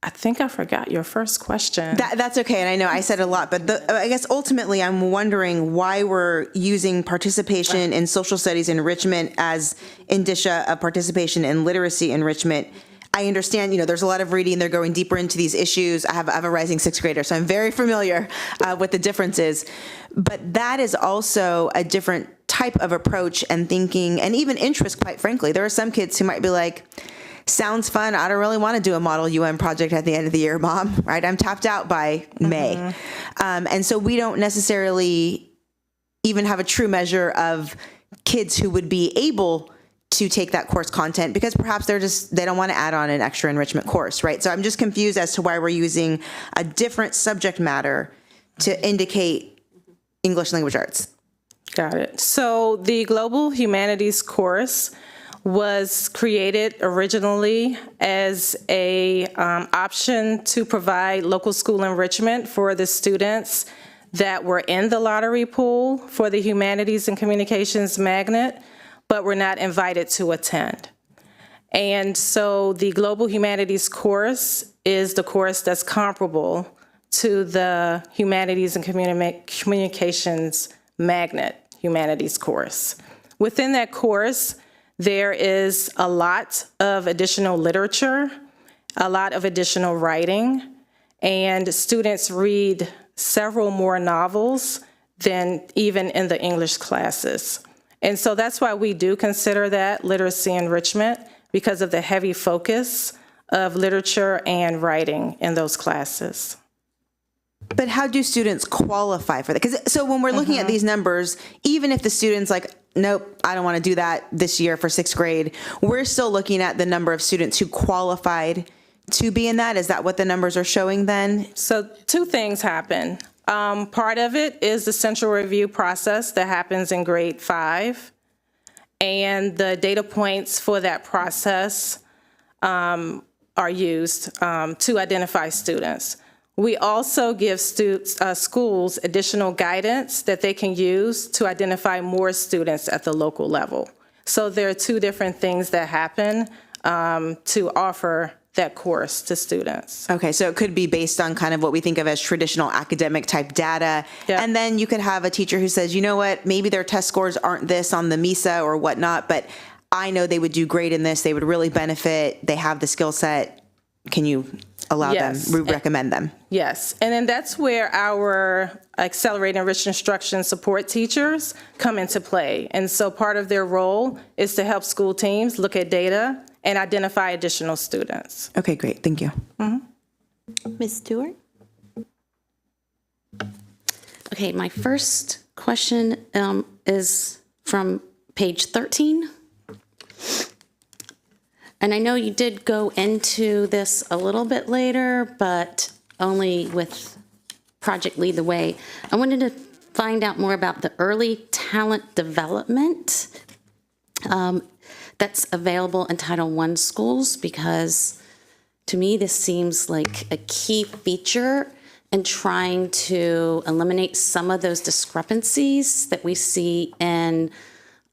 I think I forgot your first question. That's okay, and I know I said a lot, but I guess ultimately I'm wondering why we're using participation in social studies enrichment as indicia of participation in literacy enrichment. I understand, there's a lot of reading, they're going deeper into these issues. I have a rising 6th grader, so I'm very familiar with the differences. But that is also a different type of approach and thinking, and even interest, quite frankly. There are some kids who might be like, sounds fun, I don't really want to do a Model UN project at the end of the year, Mom, right? I'm tapped out by May. And so we don't necessarily even have a true measure of kids who would be able to take that course content because perhaps they don't want to add on an extra enrichment course, right? So I'm just confused as to why we're using a different subject matter to indicate English language arts. Got it. So the Global Humanities course was created originally as a option to provide local school enrichment for the students that were in the lottery pool for the Humanities and Communications magnet, but were not invited to attend. And so the Global Humanities course is the course that's comparable to the Humanities and Communications magnet humanities course. Within that course, there is a lot of additional literature, a lot of additional writing, and students read several more novels than even in the English classes. And so that's why we do consider that literacy enrichment, because of the heavy focus of literature and writing in those classes. But how do students qualify for that? Because so when we're looking at these numbers, even if the student's like, nope, I don't want to do that this year for 6th grade, we're still looking at the number of students who qualified to be in that. Is that what the numbers are showing then? So 2 things happen. Part of it is the central review process that happens in grade 5. And the data points for that process are used to identify students. We also give schools additional guidance that they can use to identify more students at the local level. So there are 2 different things that happen to offer that course to students. Okay, so it could be based on kind of what we think of as traditional academic type data. Yep. And then you could have a teacher who says, you know what, maybe their test scores aren't this on the MISA or whatnot, but I know they would do great in this. They would really benefit. They have the skill set. Can you allow Yes. them, recommend them? Yes, and then that's where our accelerated enriched instruction support teachers come into play. And so part of their role is to help school teams look at data and identify additional students. Okay, great. Thank you. Ms. Stewart? Okay, my first question is from page 13. And I know you did go into this a little bit later, but only with Project Lead the Way. I wanted to find out more about the early talent development that's available in Title I schools, because to me this seems like a key feature in trying to eliminate some of those discrepancies that we see in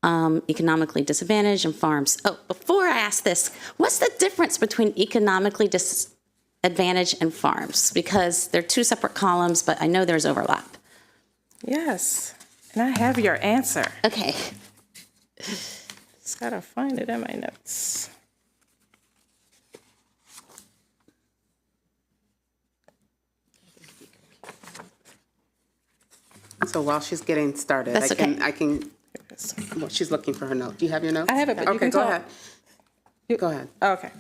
economically disadvantaged and farms. Oh, before I ask this, what's the difference between economically disadvantaged and farms? Because they're 2 separate columns, but I know there's overlap. Yes, and I have your answer. Okay. Just gotta find it in my notes. So while she's getting started, That's okay. well, she's looking for her note. Do you have your note? I have it, but you Okay, can go talk. ahead. Go ahead. Okay.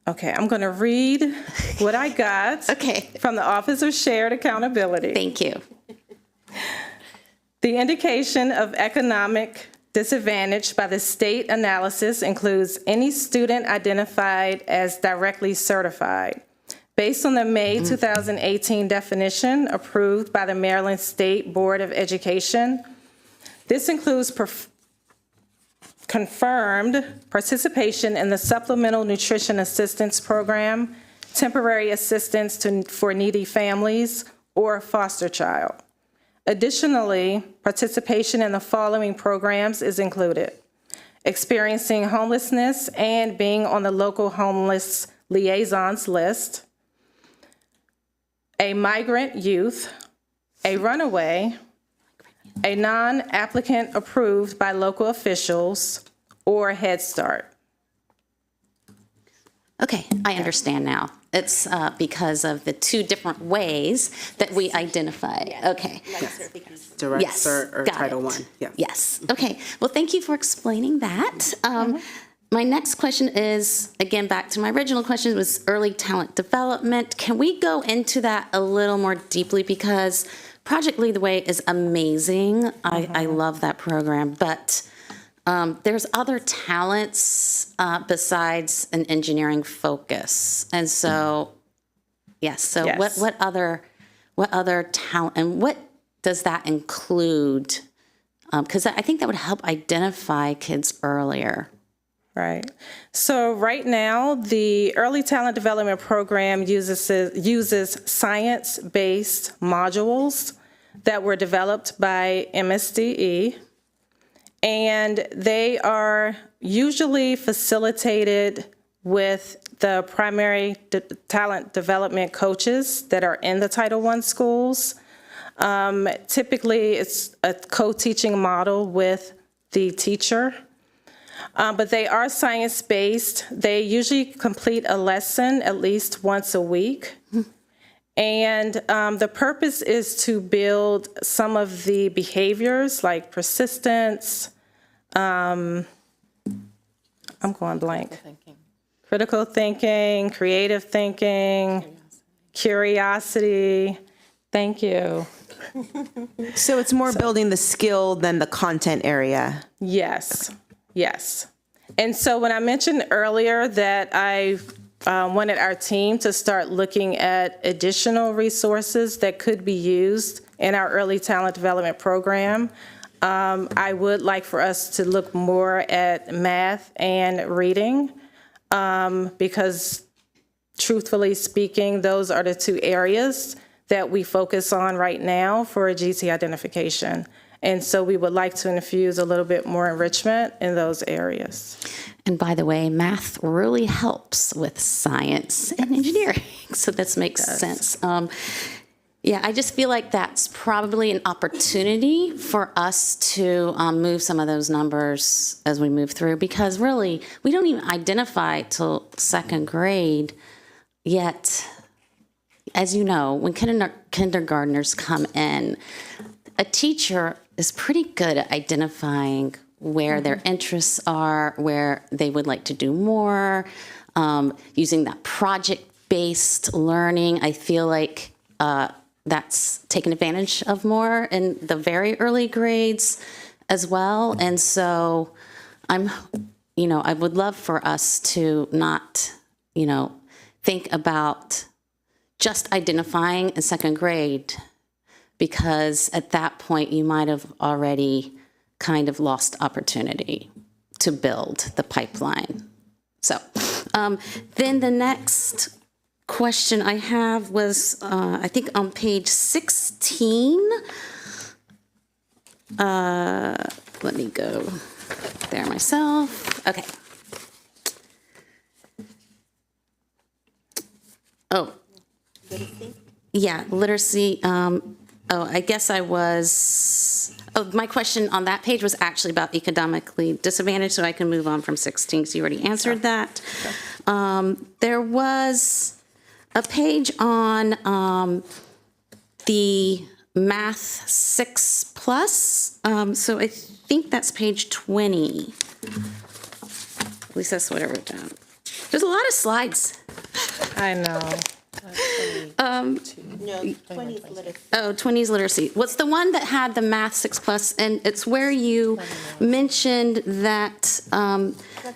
Okay, I'm gonna read what I got Okay. from the Office of Shared Accountability. Thank you. The indication of economic disadvantage by the state analysis includes any student identified as directly certified. Based on the May 2018 definition approved by the Maryland State Board of Education, this includes confirmed participation in the Supplemental Nutrition Assistance Program, temporary assistance for needy families, or foster child. Additionally, participation in the following programs is included: experiencing homelessness and being on the local homeless liaisons list, a migrant youth, a runaway, a non-applicant approved by local officials, or Head Start. Okay, I understand now. It's because of the 2 different ways that we identify. Okay. Direct Yes, cert or got Title it. I. Yeah. Yes. Okay. Well, thank you for explaining that. My next question is, again, back to my original question, was early talent development. Can we go into that a little more deeply? Because Project Lead the Way is amazing. I love that program, but there's other talents besides an engineering focus. And so, yes, so Yes. what other talent, and what does that include Because I think that would help identify kids earlier. Right. So right now, the Early Talent Development Program uses science-based modules that were developed by MSDE, and they are usually facilitated with the primary talent development coaches that are in the Title I schools. Typically, it's a co-teaching model with the teacher. But they are science-based. They usually complete a lesson at least once a week. And the purpose is to build some of the behaviors like persistence, I'm going blank. Critical thinking, creative thinking, curiosity. Thank you. So it's more building the skill than the content area. Yes. Yes. And so when I mentioned earlier that I wanted our team to start looking at additional resources that could be used in our early talent development program, I would like for us to look more at math and reading because truthfully speaking, those are the two areas that we focus on right now for GT identification. And so we would like to infuse a little bit more enrichment in those areas. And by the way, math really helps with science and engineering, so this makes sense. Yeah, I just feel like that's probably an opportunity for us to move some of those numbers as we move through, because really, we don't even identify till second grade yet. As you know, when kindergartners come in, a teacher is pretty good at identifying where their interests are, where they would like to do more, using that project-based learning. I feel like that's taken advantage of more in the very early grades as well. And so I would love for us to not, think about just identifying in second grade, because at that point you might have already kind of lost opportunity to build the pipeline. So then the next question I have was, I think on page 16. Let me go there myself. Okay. Oh. Yeah, literacy. I guess my question on that page was actually about economically disadvantaged, so I can move on from 16 because you already answered that. There was a page on the Math 6 Plus, so I think that's page 20. At least that's what I wrote down. There's a lot of slides. I know. No, 20 is literacy. Oh, 20s literacy. What's the one that had the Math 6 Plus? And it's where you mentioned that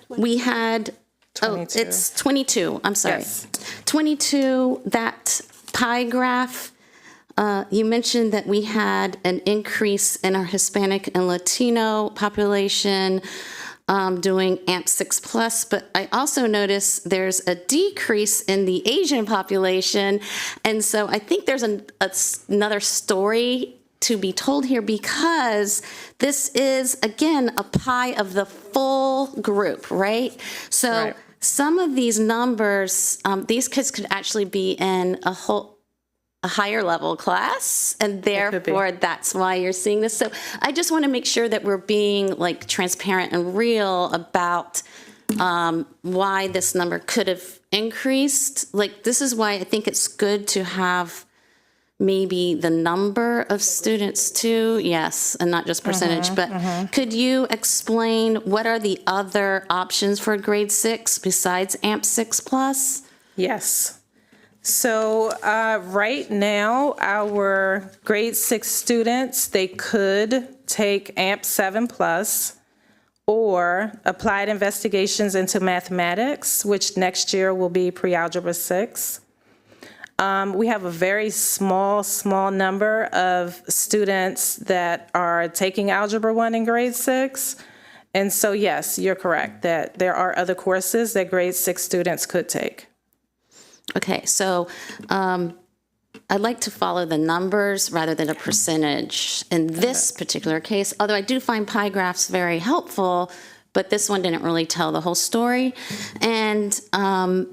we had, 22. It's 22. I'm sorry. Yes. 22, that pie graph. You mentioned that we had an increase in our Hispanic and Latino population doing AMP 6 Plus, but I also noticed there's a decrease in the Asian population. And so I think there's another story to be told here, because this is, again, a pie of the full group, right? So Right. some of these numbers, these kids could actually be in a higher level class, and therefore that's why you're seeing this. So I just want to make sure that we're being like transparent and real about why this number could have increased. Like, this is why I think it's good to have maybe the number of students too, yes, and not just percentage, but could you explain what are the other options for grade 6 besides AMP 6 Plus? Yes. So right now, our grade 6 students, they could take AMP 7 Plus or applied investigations into mathematics, which next year will be pre-algebra 6. We have a very small number of students that are taking Algebra 1 in grade 6. And so, yes, you're correct that there are other courses that grade 6 students could take. Okay, so I'd like to follow the numbers rather than a percentage in this particular case, although I do find pie graphs very helpful, but this one didn't really tell the whole story. And I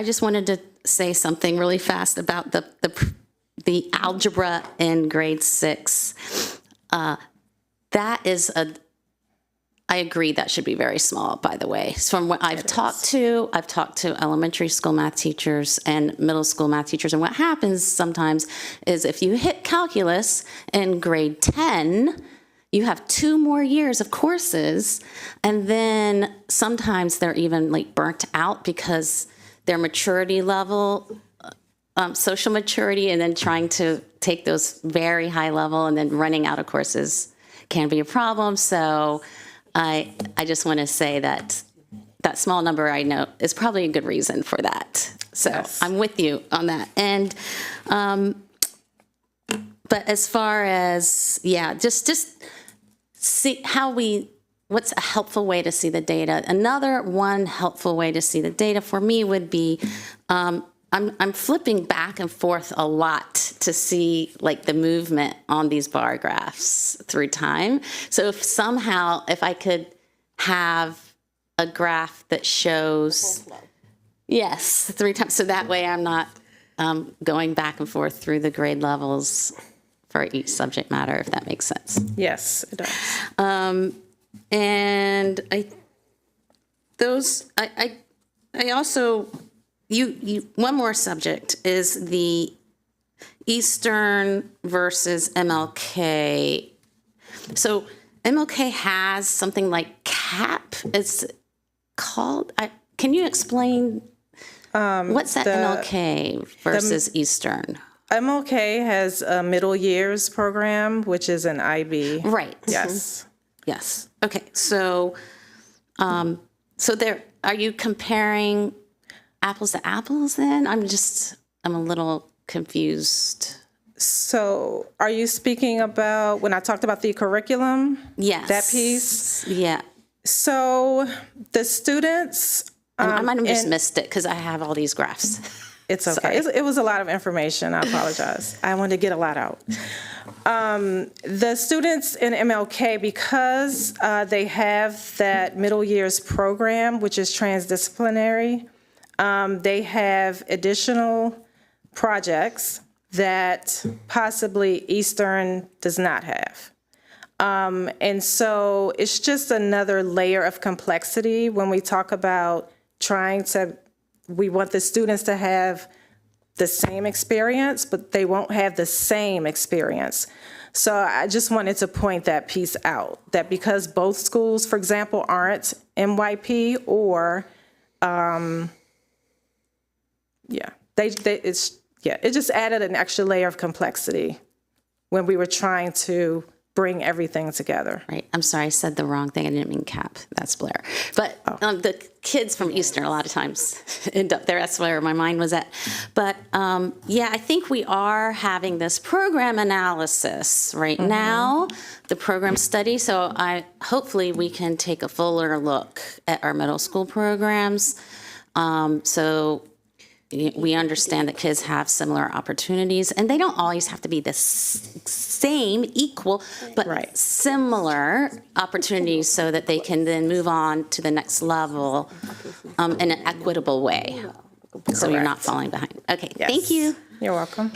just wanted to say something really fast about the algebra in grade 6. That is I agree that should be very small, by the way. From what I've talked to elementary school math teachers and middle school math teachers, and what happens sometimes is if you hit calculus in grade 10, you have 2 more years of courses, and then sometimes they're even like burnt out because their maturity level, social maturity, and then trying to take those very high level and then running out of courses can be a problem. So I just want to say that that small number I know is probably a good reason for that. So yes. I'm with you on that. And but as far as just see what's a helpful way to see the data. Another one helpful way to see the data for me would be I'm flipping back and forth a lot to see like the movement on these bar graphs through time. So if I could have a graph that shows, yes, 3 times. So that way I'm not going back and forth through the grade levels for each subject matter, if that makes sense. Yes, it does. And I also, one more subject is the Eastern versus MLK. So MLK has something like CAP. It's called. Can you explain what's that MLK versus Eastern? MLK has a middle years program, which is an IB. Right. Yes. Yes. Okay. So, there. Are you comparing apples to apples? Then I'm a little confused. So, are you speaking about when I talked about the curriculum? Yes. That piece? Yeah. So, the students... I might have just missed it because I have all these graphs. It's okay. It was a lot of information. I apologize. I wanted to get a lot out. The students in MLK, because they have that middle years program, which is transdisciplinary, they have additional projects that possibly Eastern does not have. And so it's just another layer of complexity when we talk about we want the students to have the same experience, but they won't have the same experience. So I just wanted to point that piece out, that because both schools, for example, aren't MYP or, it just added an extra layer of complexity when we were trying to bring everything together. Right. I'm sorry, I said the wrong thing. I didn't mean CAP. That's Blair. But the kids from Eastern a lot of times end up there. That's where my mind was at. But I think we are having this program analysis right now, the program study. So hopefully we can take a fuller look at our middle school programs. So we understand that kids have similar opportunities, and they don't always have to be the same, equal, but similar opportunities so that they can then move on to the next level in an equitable way. So you're not falling behind. Okay, Thank you. You're welcome.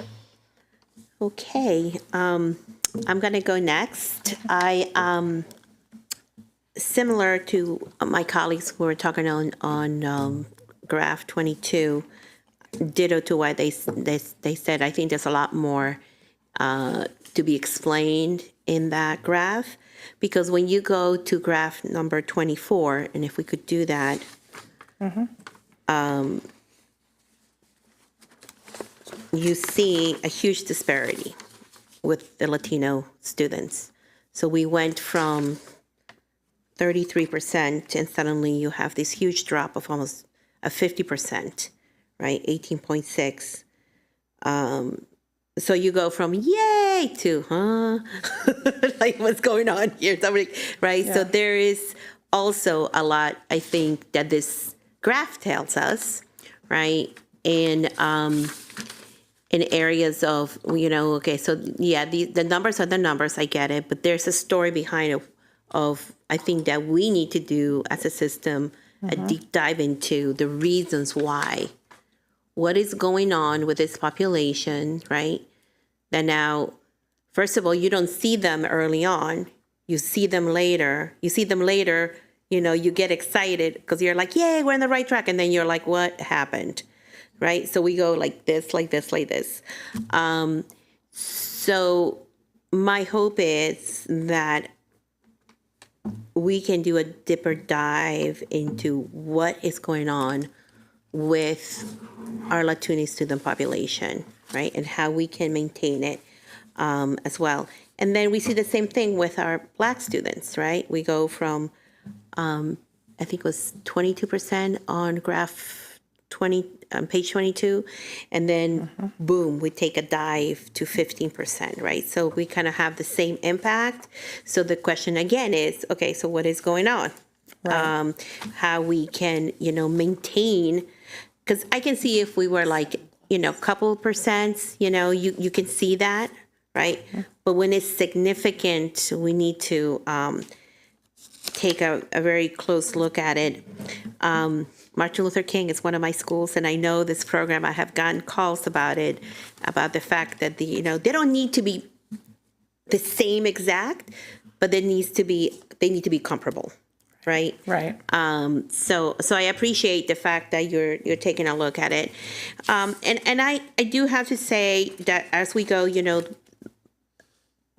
Okay, I'm going to go next. Similar to my colleagues who were talking on graph 22, ditto to what they said, I think there's a lot more to be explained in that graph, because when you go to graph number 24, and if we could do that, you see a huge disparity with the Latino students. So we went from 33%, and suddenly you have this huge drop of almost a 50%. right? 18.6. So you go from yay to like what's going on here, somebody, right? So there is also a lot, I think, that this graph tells us, right? In areas of, okay, so yeah, the numbers are the numbers, I get it, but there's a story behind it of I think that we need to do as a system a deep dive into the reasons why. What is going on with this population, right? That now, first of all, you don't see them early on. You see them later. You get excited because you're like, yay, we're on the right track. And then you're like, what happened, right? So we go like this, like this, like this. So my hope is that we can do a deeper dive into what is going on with our Latino student population, right? And how we can maintain it as well. And then we see the same thing with our Black students, right? We go from, I think it was 22% on graph 20, page 22, and then boom, we take a dive to 15%, right? So we kind of have the same impact. So the question again is, okay, so what is going on? Right. How we can, maintain, because I can see if we were like, couple percent, you can see that, right? But when it's significant, we need to take a very close look at it. Martin Luther King is one of my schools, and I know this program, I have gotten calls about it, about the fact that they don't need to be the same exact, but they need to be comparable. Right. Right. So I appreciate the fact that you're taking a look at it, and I do have to say that as we go,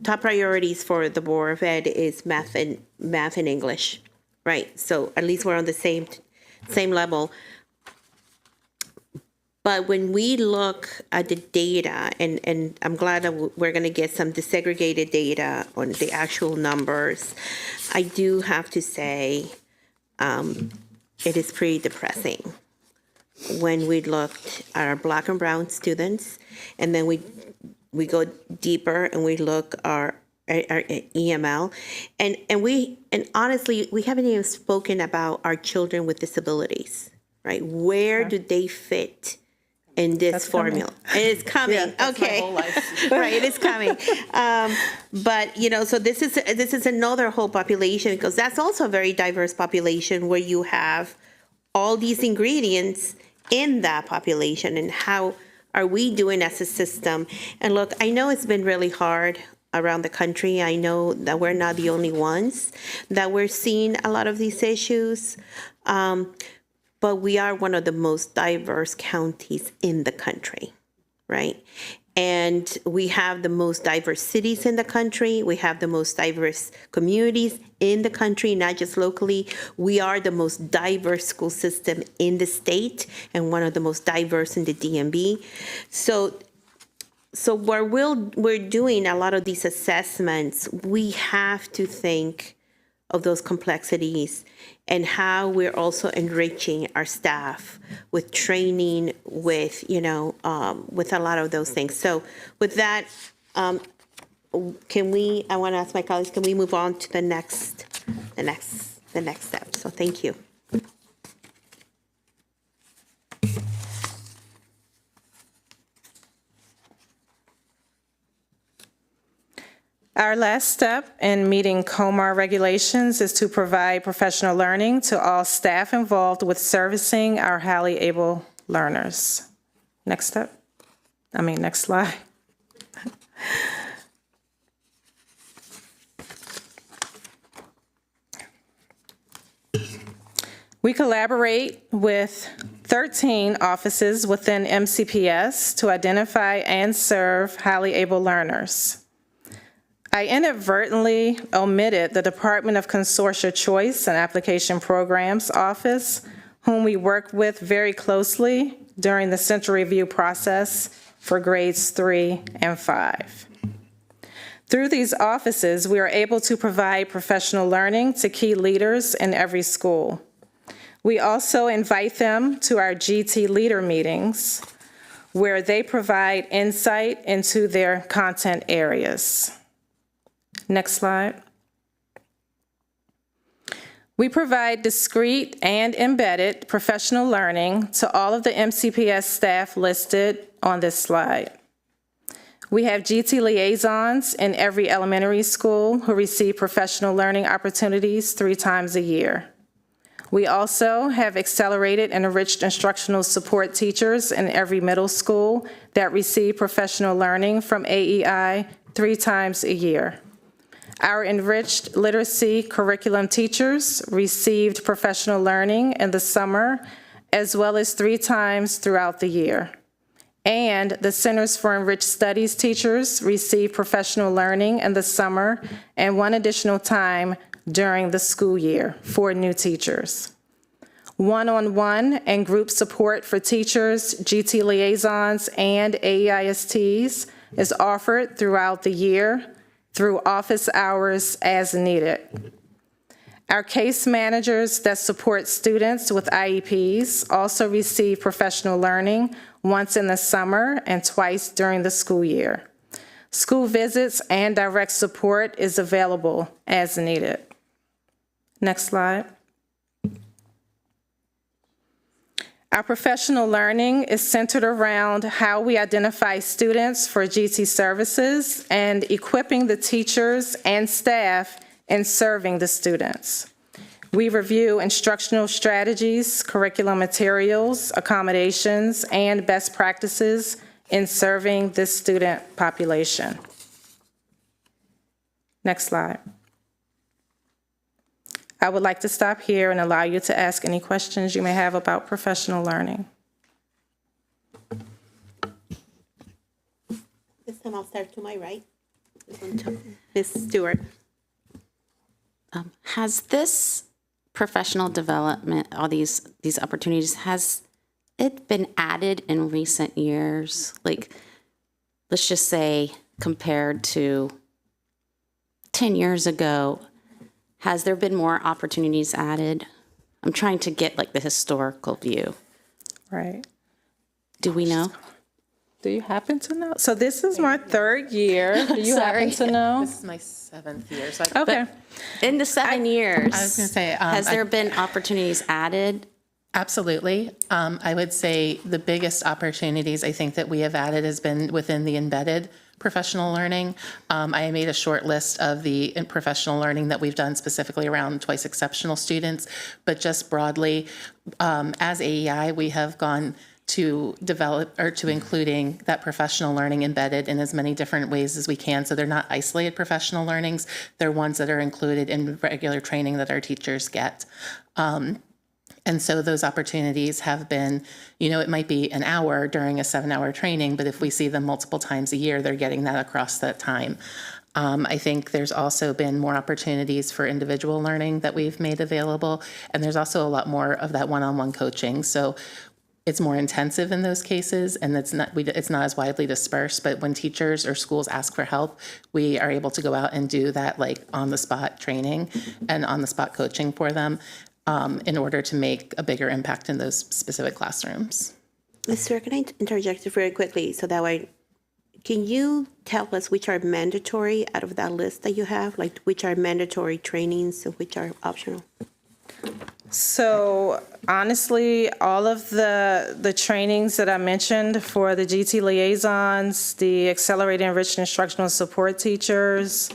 top priorities for the Board of Ed is math and English, right? So at least we're on the same level. But when we look at the data, and I'm glad that we're going to get some disaggregated data on the actual numbers, I do have to say it is pretty depressing when we looked at our Black and brown students, and then we go deeper and we look our EML, and honestly, we haven't even spoken about our children with disabilities, right? Where do they fit in this formula? It is coming. Okay. Right, it is coming. But so this is another whole population, because that's also a very diverse population where you have all these ingredients in that population, and how are we doing as a system? And look, I know it's been really hard around the country. I know that we're not the only ones that we're seeing a lot of these issues. But we are one of the most diverse counties in the country, right? And we have the most diverse cities in the country. We have the most diverse communities in the country, not just locally. We are the most diverse school system in the state, and one of the most diverse in the DMV. So where we're doing a lot of these assessments, we have to think of those complexities and how we're also enriching our staff with training, with with a lot of those things. So with that, I want to ask my colleagues, can we move on to the next step? So thank you. Our last step in meeting COMAR regulations is to provide professional learning to all staff involved with servicing our highly able learners. Next slide. We collaborate with 13 offices within MCPS to identify and serve highly able learners. I inadvertently omitted the Department of Consortia Choice and Application Programs Office, whom we work with very closely during the central review process for grades 3 and 5. Through these offices, we are able to provide professional learning to key leaders in every school. We also invite them to our GT leader meetings, where they provide insight into their content areas. Next slide. We provide discrete and embedded professional learning to all of the MCPS staff listed on this slide. We have GT liaisons in every elementary school who receive professional learning opportunities 3 times a year. We also have accelerated and enriched instructional support teachers in every middle school that receive professional learning from AEI 3 times a year. Our enriched literacy curriculum teachers received professional learning in the summer, as well as 3 times throughout the year. And the Centers for Enriched Studies teachers receive professional learning in the summer and 1 additional time during the school year for new teachers. One-on-one and group support for teachers, GT liaisons, and AEISTs is offered throughout the year through office hours as needed. Our case managers that support students with IEPs also receive professional learning once in the summer and twice during the school year. School visits and direct support is available as needed. Next slide. Our professional learning is centered around how we identify students for GT services and equipping the teachers and staff in serving the students. We review instructional strategies, curriculum materials, accommodations, and best practices in serving this student population. Next slide. I would like to stop here and allow you to ask any questions you may have about professional learning. This time I'll start to my right. Ms. Stewart. Has this professional development, all these opportunities, has it been added in recent years? Like, let's just say compared to 10 years ago, has there been more opportunities added? I'm trying to get like the historical view. Right. Do we know? Do you happen to know? So this is my 3rd year. Do you happen to know? This is my 7th year. So I, Okay. In the 7 years, I was going to say, has there been opportunities added? absolutely. I would say the biggest opportunities I think that we have added has been within the embedded professional learning. I made a short list of the professional learning that we've done specifically around twice exceptional students, but just broadly, as AEI, we have gone to develop or to including that professional learning embedded in as many different ways as we can. So they're not isolated professional learnings. They're ones that are included in regular training that our teachers get. And so those opportunities have been, you know, it might be an hour during a 7-hour training, but if we see them multiple times a year, they're getting that across that time. I think there's also been more opportunities for individual learning that we've made available. And there's also a lot more of that one-on-one coaching. So it's more intensive in those cases, and it's not as widely dispersed, but when teachers or schools ask for help, we are able to go out and do that like on-the-spot training and on-the-spot coaching for them in order to make a bigger impact in those specific classrooms. Ms. Stewart, can I interject very quickly so that way, can you tell us which are mandatory out of that list that you have, like which are mandatory trainings and which are optional? So honestly, all of the trainings that I mentioned for the GT liaisons, the accelerated enriched instructional support teachers,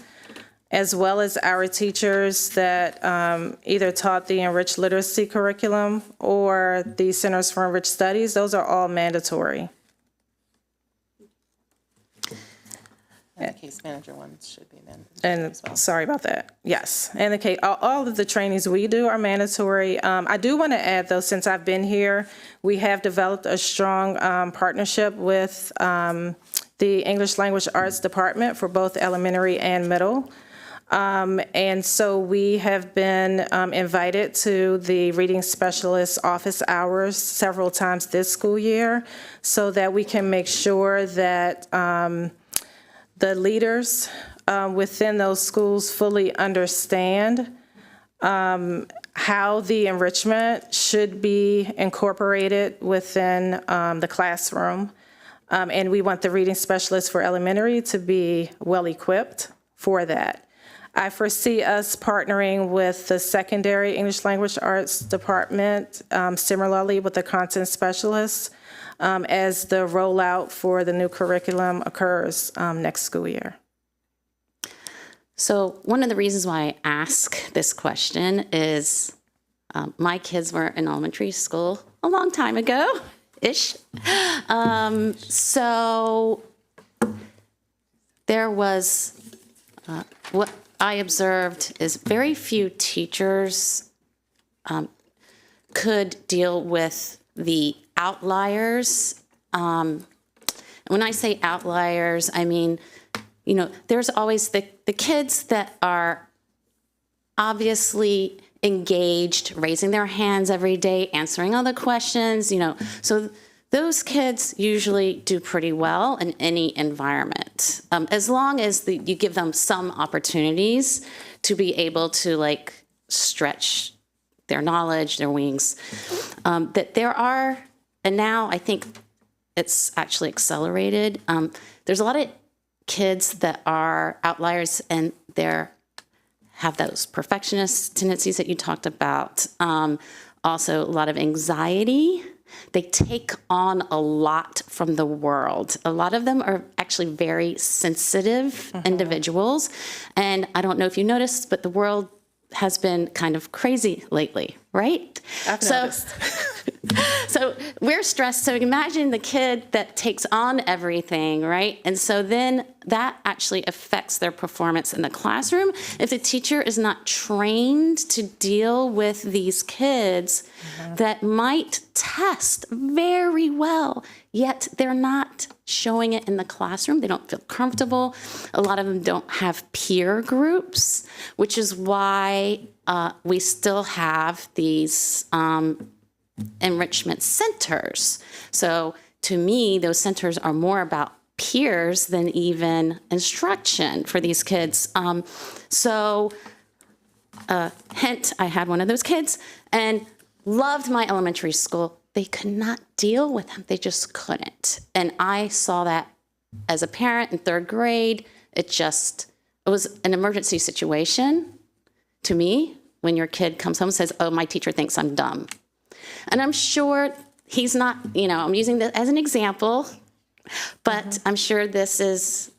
as well as our teachers that either taught the enriched literacy curriculum or the Centers for Enriched Studies, those are all mandatory. And the case manager ones should be mandatory And as well. sorry about that. Yes. And okay, all of the trainings we do are mandatory. I do want to add, though, since I've been here, we have developed a strong partnership with the English Language Arts Department for both elementary and middle. And so we have been invited to the reading specialist office hours several times this school year so that we can make sure that the leaders within those schools fully understand how the enrichment should be incorporated within the classroom. And we want the reading specialists for elementary to be well-equipped for that. I foresee us partnering with the secondary English Language Arts department, similarly with the content specialists, as the rollout for the new curriculum occurs next school year. So one of the reasons why I ask this question is my kids were in elementary school a long time ago-ish. So there was, what I observed is very few teachers could deal with the outliers. And when I say outliers, I mean, you know, there's always the kids that are obviously engaged, raising their hands every day, answering all the questions, you know. So those kids usually do pretty well in any environment, as long as you give them some opportunities to be able to like stretch their knowledge, their wings. That there are, and now I think it's actually accelerated. There's a lot of kids that are outliers and have those perfectionist tendencies that you talked about. Also, a lot of anxiety. They take on a lot from the world. A lot of them are actually very sensitive individuals. And I don't know if you noticed, but the world has been kind of crazy lately, right? I've noticed. So we're stressed. So imagine the kid that takes on everything, right? And so then that actually affects their performance in the classroom. If the teacher is not trained to deal with these kids that might test very well, yet they're not showing it in the classroom. They don't feel comfortable. A lot of them don't have peer groups, which is why we still have these enrichment centers. So to me, those centers are more about peers than even instruction for these kids. Hint, I had one of those kids and loved my elementary school. They could not deal with them. They just couldn't. And I saw that as a parent in third grade. It was an emergency situation to me when your kid comes home and says, oh, my teacher thinks I'm dumb. And I'm sure he's not, you know, I'm using this as an example, but I'm sure this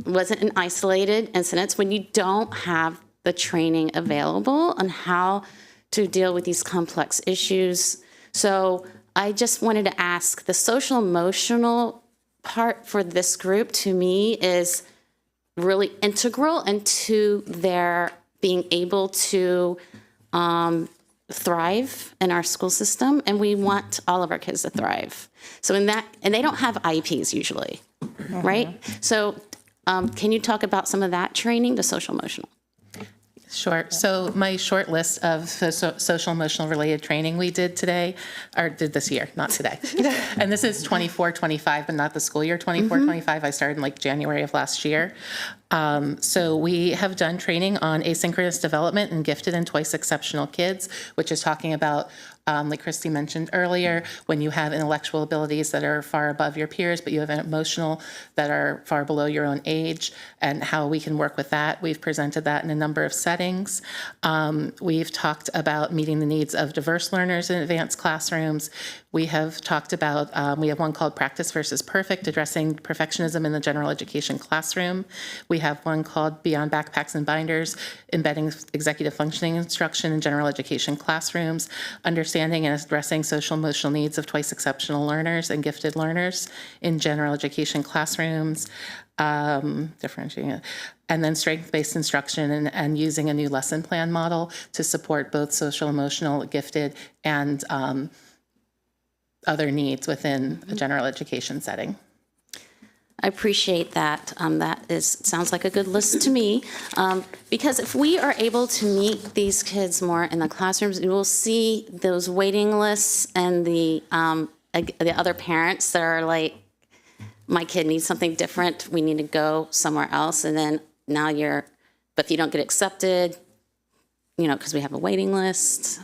wasn't an isolated incident when you don't have the training available on how to deal with these complex issues. So I just wanted to ask, the social emotional part for this group to me is really integral into their being able to thrive in our school system, and we want all of our kids to thrive. So and they don't have IEPs usually, right? So can you talk about some of that training, the social emotional? Sure. So my short list of social emotional related training we did today, or did this year, not today. And this is 24-25, but not the school year 24-25. I started in like January of last year. So we have done training on asynchronous development in gifted and twice exceptional kids, which is talking about, like Christy mentioned earlier, when you have intellectual abilities that are far above your peers, but you have an emotional that are far below your own age, and how we can work with that. We've presented that in a number of settings. We've talked about meeting the needs of diverse learners in advanced classrooms. We have talked about, we have one called Practice versus Perfect, addressing perfectionism in the general education classroom. We have one called Beyond Backpacks and Binders, embedding executive functioning instruction in general education classrooms, understanding and addressing social emotional needs of twice exceptional learners and gifted learners in general education classrooms, differentiating it, and then strength-based instruction and using a new lesson plan model to support both social emotional, gifted, and other needs within a general education setting. I appreciate that. Sounds like a good list to me. Because if we are able to meet these kids more in the classrooms, you will see those waiting lists and the other parents that are like, my kid needs something different. We need to go somewhere else. And then now but if you don't get accepted, because we have a waiting list.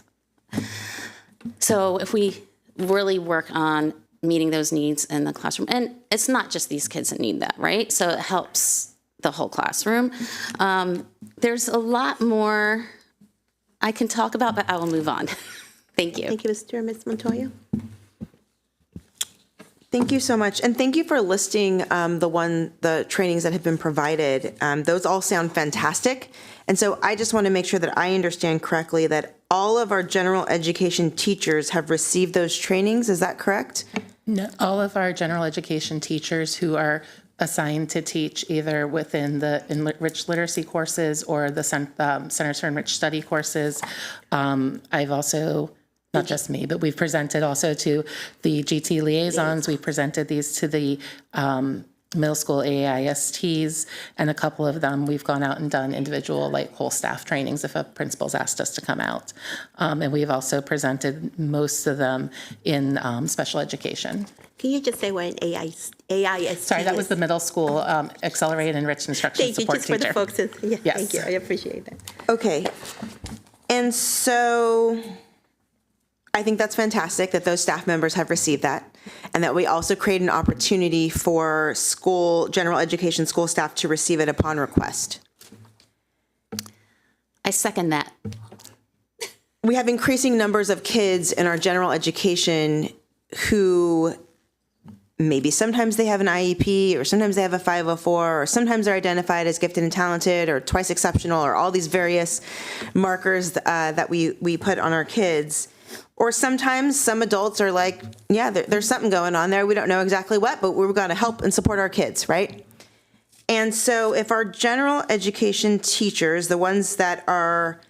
So if we really work on meeting those needs in the classroom, and it's not just these kids that need that, right? So it helps the whole classroom. There's a lot more I can talk about, but I will move on. Thank you. Thank you, Mr. and Ms. Montoya. Thank you so much. And thank you for listing the trainings that have been provided. Those all sound fantastic. And so I just want to make sure that I understand correctly that all of our general education teachers have received those trainings. Is that correct? No, all of our general education teachers who are assigned to teach either within the enriched literacy courses or the Centers for Enriched Study courses. I've also, not just me, but we've presented also to the GT liaisons. We've presented these to the middle school AISTs, and a couple of them we've gone out and done individual, like whole staff trainings if a principal's asked us to come out. And we've also presented most of them in special education. Can you just say what an AIST Sorry, that was is? the middle school Accelerated Enriched Instruction Thank you, Support just for teacher. the folks. Yeah, Yes. Thank you. I appreciate that. Okay. And so I think that's fantastic that those staff members have received that, and that we also create an opportunity for general education school staff to receive it upon request. I second that. We have increasing numbers of kids in our general education who maybe sometimes they have an IEP, or sometimes they have a 504, or sometimes they're identified as gifted and talented, or twice exceptional, or all these various markers that we put on our kids. Or sometimes some adults are like, yeah, there's something going on there. We don't know exactly what, but we've got to help and support our kids, right? And so if our general education teachers, the ones that are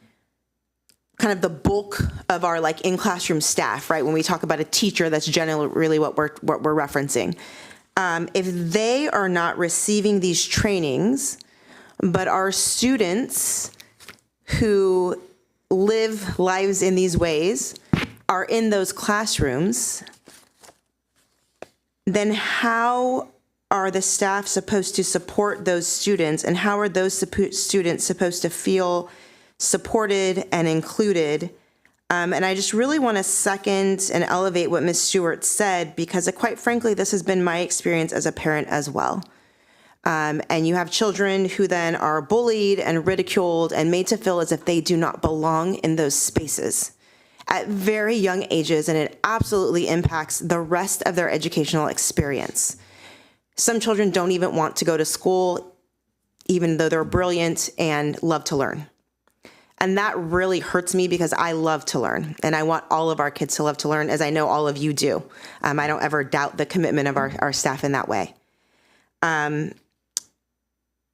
kind of the bulk of our like in-classroom staff, right? When we talk about a teacher, that's generally really what we're referencing. If they are not receiving these trainings, but our students who live lives in these ways are in those classrooms, then how are the staff supposed to support those students, and how are those students supposed to feel supported and included? And I just really want to second and elevate what Ms. Stewart said, because quite frankly, this has been my experience as a parent as well. And you have children who then are bullied and ridiculed and made to feel as if they do not belong in those spaces at very young ages, and it absolutely impacts the rest of their educational experience. Some children don't even want to go to school, even though they're brilliant and love to learn. And that really hurts me, because I love to learn, and I want all of our kids to love to learn, as I know all of you do. I don't ever doubt the commitment of our staff in that way.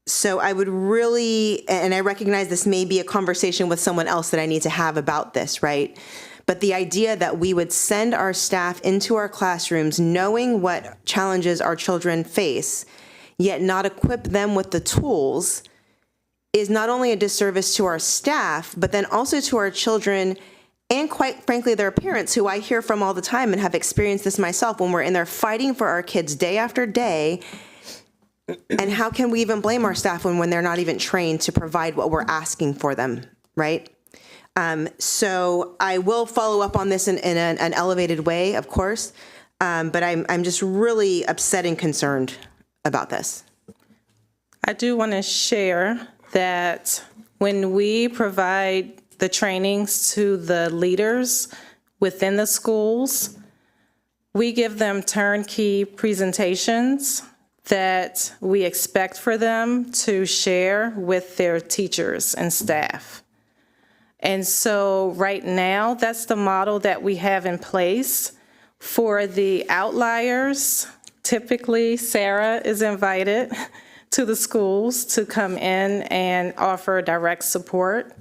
So I would really, and I recognize this may be a conversation with someone else that I need to have about this, right? But the idea that we would send our staff into our classrooms knowing what challenges our children face, yet not equip them with the tools, is not only a disservice to our staff, but then also to our children, and quite frankly, their parents, who I hear from all the time and have experienced this myself when we're in there fighting for our kids day after day. And how can we even blame our staff when they're not even trained to provide what we're asking for them, right? So I will follow up on this in an elevated way, of course, but I'm just really upset and concerned about this. I do want to share that when we provide the trainings to the leaders within the schools, we give them turnkey presentations that we expect for them to share with their teachers and staff. And so right now, that's the model that we have in place. For the outliers, typically Sarah is invited to the schools to come in and offer direct support.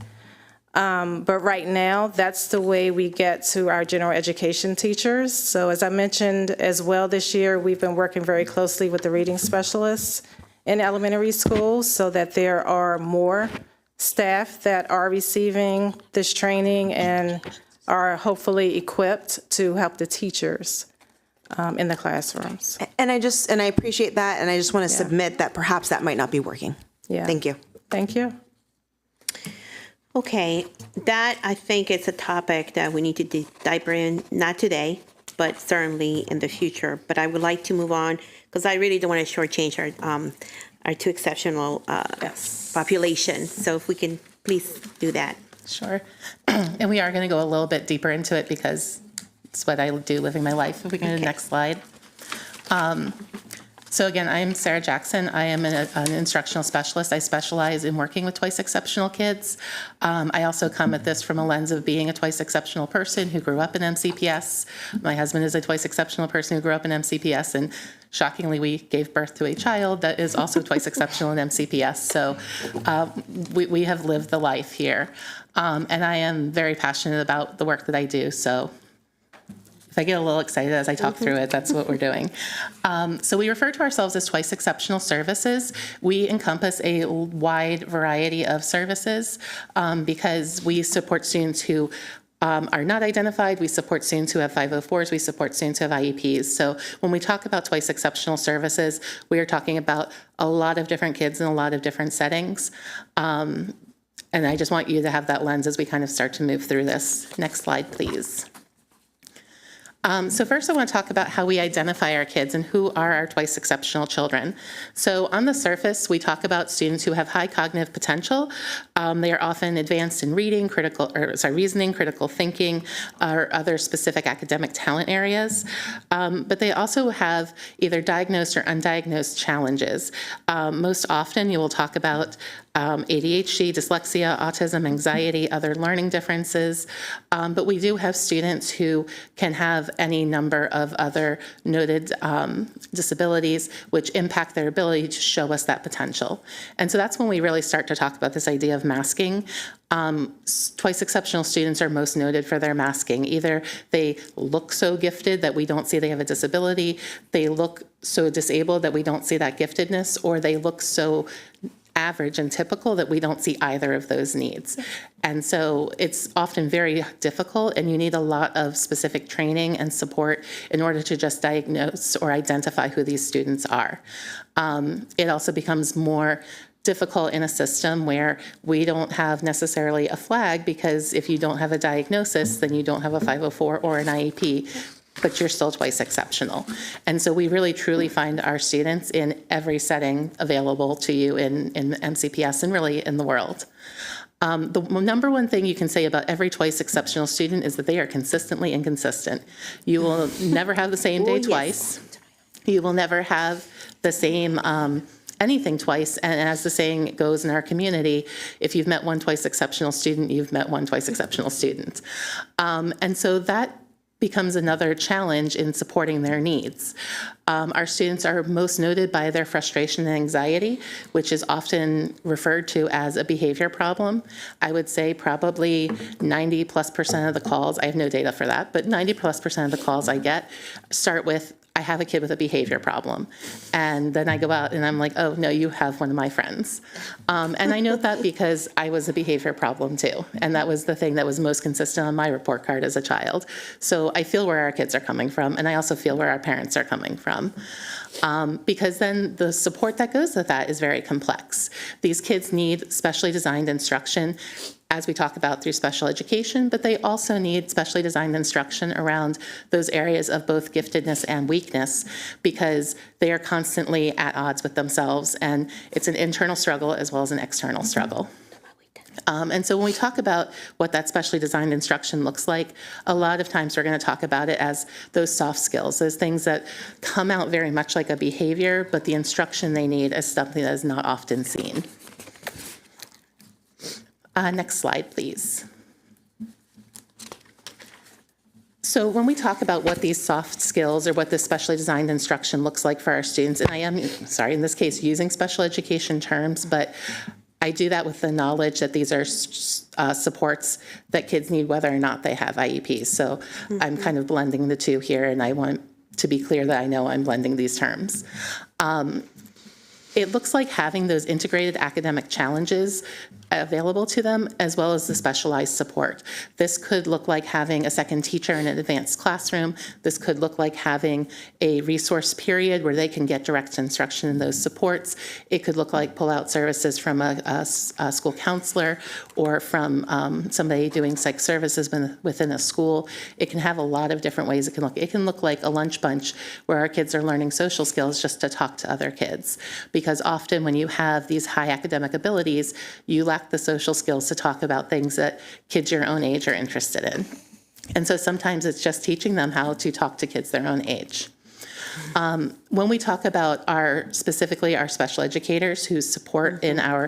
But right now, that's the way we get to our general education teachers. So as I mentioned as well this year, we've been working very closely with the reading specialists in elementary schools so that there are more staff that are receiving this training and are hopefully equipped to help the teachers in the classrooms. And I appreciate that, and I just want to submit that perhaps that might not be working. Yeah. Thank you. Thank you. Okay, that I think is a topic that we need to dive in, not today, but certainly in the future. But I would like to move on because I really don't want to shortchange our two exceptional Yes. population. So if we can please do that. Sure. And we are going to go a little bit deeper into it because it's what I do living my life. If we go to the next slide. So again, I'm Sarah Jackson. I am an instructional specialist. I specialize in working with twice exceptional kids. I also come at this from a lens of being a twice exceptional person who grew up in MCPS. My husband is a twice exceptional person who grew up in MCPS, and shockingly, we gave birth to a child that is also twice exceptional in MCPS. So we have lived the life here. And I am very passionate about the work that I do. So if I get a little excited as I talk through it, that's what we're doing. So we refer to ourselves as twice exceptional services. We encompass a wide variety of services because we support students who are not identified. We support students who have 504s. We support students who have IEPs. So when we talk about twice exceptional services, we are talking about a lot of different kids in a lot of different settings. And I just want you to have that lens as we kind of start to move through this. Next slide, please. So first I want to talk about how we identify our kids and who are our twice exceptional children. So on the surface, we talk about students who have high cognitive potential. They are often advanced in reading, reasoning, critical thinking, or other specific academic talent areas. But they also have either diagnosed or undiagnosed challenges. Most often you will talk about ADHD, dyslexia, autism, anxiety, other learning differences. But we do have students who can have any number of other noted disabilities which impact their ability to show us that potential. And so that's when we really start to talk about this idea of masking. Twice exceptional students are most noted for their masking. Either they look so gifted that we don't see they have a disability, they look so disabled that we don't see that giftedness, or they look so average and typical that we don't see either of those needs. And so it's often very difficult, and you need a lot of specific training and support in order to just diagnose or identify who these students are. It also becomes more difficult in a system where we don't have necessarily a flag, because if you don't have a diagnosis, then you don't have a 504 or an IEP, but you're still twice exceptional. And so we really truly find our students in every setting available to you in MCPS and really in the world. The number one thing you can say about every twice exceptional student is that they are consistently inconsistent. You will never have the same day twice. You will never have the same anything twice. And as the saying goes in our community, if you've met one twice exceptional student, you've met one twice exceptional student. And so that becomes another challenge in supporting their needs. Our students are most noted by their frustration and anxiety, which is often referred to as a behavior problem. I would say probably 90+% of the calls, I have no data for that, but 90+% of the calls I get start with, I have a kid with a behavior problem. And then I go out and I'm like, oh, no, you have one of my friends. And I note that because I was a behavior problem too. And that was the thing that was most consistent on my report card as a child. So I feel where our kids are coming from, and I also feel where our parents are coming from. Because then the support that goes with that is very complex. These kids need specially designed instruction, as we talk about through special education, but they also need specially designed instruction around those areas of both giftedness and weakness, because they are constantly at odds with themselves, and it's an internal struggle as well as an external struggle. And so when we talk about what that specially designed instruction looks like, a lot of times we're going to talk about it as those soft skills, those things that come out very much like a behavior, but the instruction they need is something that is not often seen. Next slide, please. So when we talk about what these soft skills or what this specially designed instruction looks like for our students, and I am, sorry, in this case, using special education terms, but I do that with the knowledge that these are supports that kids need whether or not they have IEPs. So I'm kind of blending the two here, and I want to be clear that I know I'm blending these terms. It looks like having those integrated academic challenges available to them, as well as the specialized support. This could look like having a second teacher in an advanced classroom. This could look like having a resource period where they can get direct instruction in those supports. It could look like pull-out services from a school counselor or from somebody doing psych services within a school. It can have a lot of different ways it can look. It can look like a lunch bunch where our kids are learning social skills just to talk to other kids. Because often when you have these high academic abilities, you lack the social skills to talk about things that kids your own age are interested in. And so sometimes it's just teaching them how to talk to kids their own age. When we talk about specifically our special educators who support in our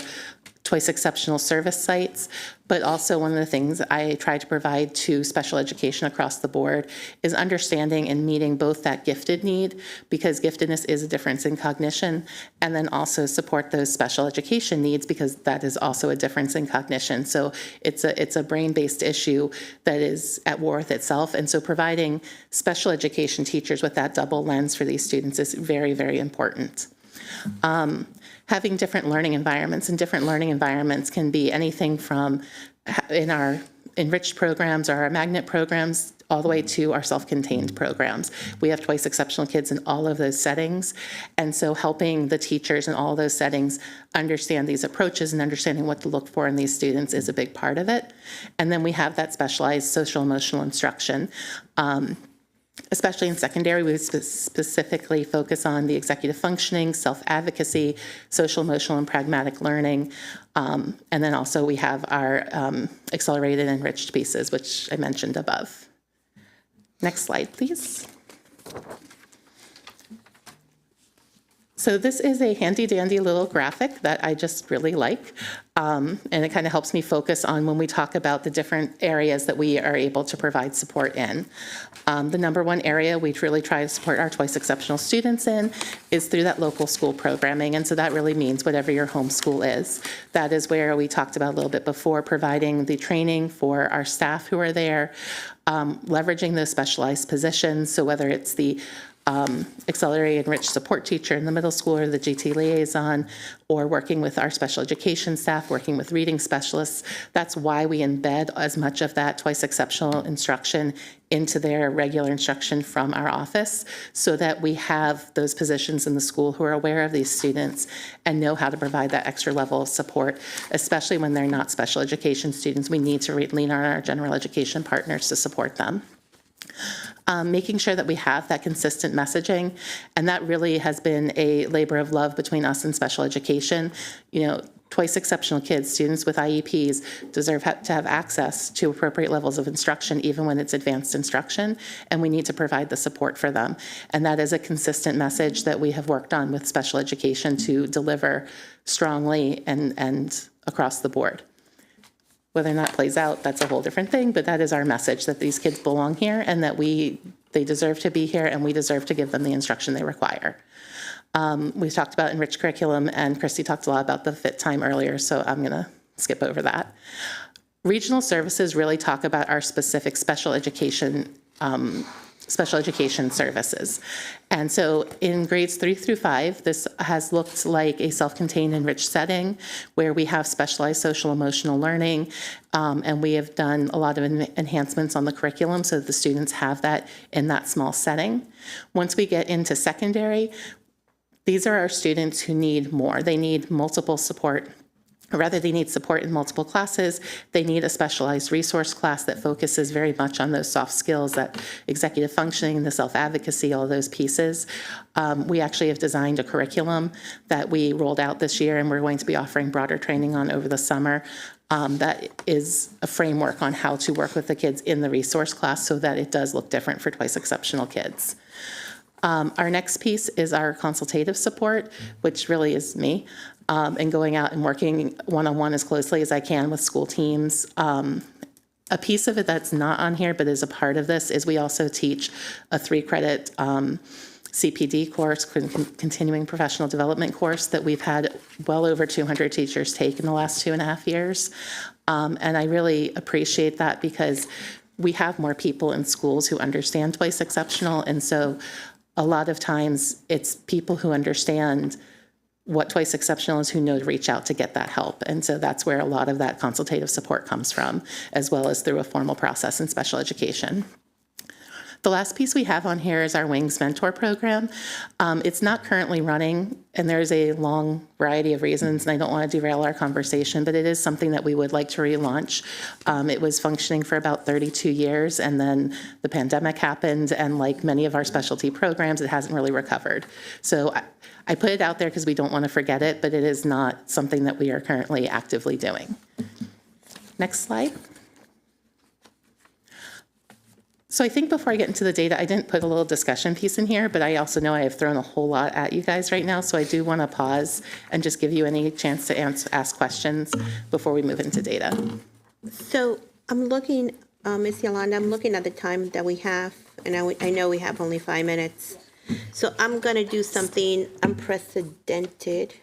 Twice Exceptional service sites, but also one of the things I try to provide to special education across the board is understanding and meeting both that gifted need, because giftedness is a difference in cognition, and then also support those special education needs, because that is also a difference in cognition. So it's a brain-based issue that is at war with itself, and so providing special education teachers with that double lens for these students is very, very important. Having different learning environments, and different learning environments can be anything from in our enriched programs or our magnet programs all the way to our self-contained programs. We have Twice Exceptional kids in all of those settings, and so helping the teachers in all those settings understand these approaches and understanding what to look for in these students is a big part of it. And then we have that specialized social emotional instruction. Especially in secondary, we specifically focus on the executive functioning, self-advocacy, social, emotional, and pragmatic learning. And then also we have our accelerated and enriched pieces, which I mentioned above. Next slide, please. So this is a handy-dandy little graphic that I just really like, and it kind of helps me focus on when we talk about the different areas that we are able to provide support in. The number one area we really try to support our Twice Exceptional students in is through that local school programming, and so that really means whatever your home school is. That is where we talked about a little bit before, providing the training for our staff who are there, leveraging those specialized positions, so whether it's the accelerated enriched support teacher in the middle school or the GT liaison, or working with our special education staff, working with reading specialists. That's why we embed as much of that Twice Exceptional instruction into their regular instruction from our office, so that we have those positions in the school who are aware of these students and know how to provide that extra level of support, especially when they're not special education students. We need to lean on our general education partners to support them. Making sure that we have that consistent messaging, and that really has been a labor of love between us and special education. You know, Twice Exceptional kids, students with IEPs, deserve to have access to appropriate levels of instruction, even when it's advanced instruction, and we need to provide the support for them. And that is a consistent message that we have worked on with special education to deliver strongly and across the board. Whether or not it plays out, that's a whole different thing, but that is our message, that these kids belong here and that they deserve to be here, and we deserve to give them the instruction they require. We talked about enriched curriculum, and Christy talked a lot about the fit time earlier, so I'm going to skip over that. Regional services really talk about our specific special education services. And so in grades 3 through 5, this has looked like a self-contained enriched setting where we have specialized social emotional learning, and we have done a lot of enhancements on the curriculum so that the students have that in that small setting. Once we get into secondary, these are our students who need more. They need multiple support. Or rather, they need support in multiple classes. They need a specialized resource class that focuses very much on those soft skills, that executive functioning, the self-advocacy, all those pieces. We actually have designed a curriculum that we rolled out this year, and we're going to be offering broader training on over the summer. That is a framework on how to work with the kids in the resource class so that it does look different for Twice Exceptional kids. Our next piece is our consultative support, which really is me. And going out and working one-on-one as closely as I can with school teams. A piece of it that's not on here but is a part of this is we also teach a 3-credit CPD course, continuing professional development course, that we've had well over 200 teachers take in the last 2.5 years. And I really appreciate that because we have more people in schools who understand Twice Exceptional, and so a lot of times it's people who understand what twice exceptional is, who know to reach out to get that help. And so that's where a lot of that consultative support comes from, as well as through a formal process in special education. The last piece we have on here is our Wings Mentor program. It's not currently running, and there's a long variety of reasons, and I don't want to derail our conversation, but it is something that we would like to relaunch. It was functioning for about 32 years, and then the pandemic happened, and like many of our specialty programs, it hasn't really recovered. So I put it out there because we don't want to forget it, but it is not something that we are currently actively doing. Next slide. So I think before I get into the data, I didn't put a little discussion piece in here, but I also know I have thrown a whole lot at you guys right now, so I do want to pause and just give you any chance to ask questions before we move into data. So I'm looking, Ms. Yolanda, I'm looking at the time that we have, and I know we have only 5 minutes. So I'm going to do something unprecedented.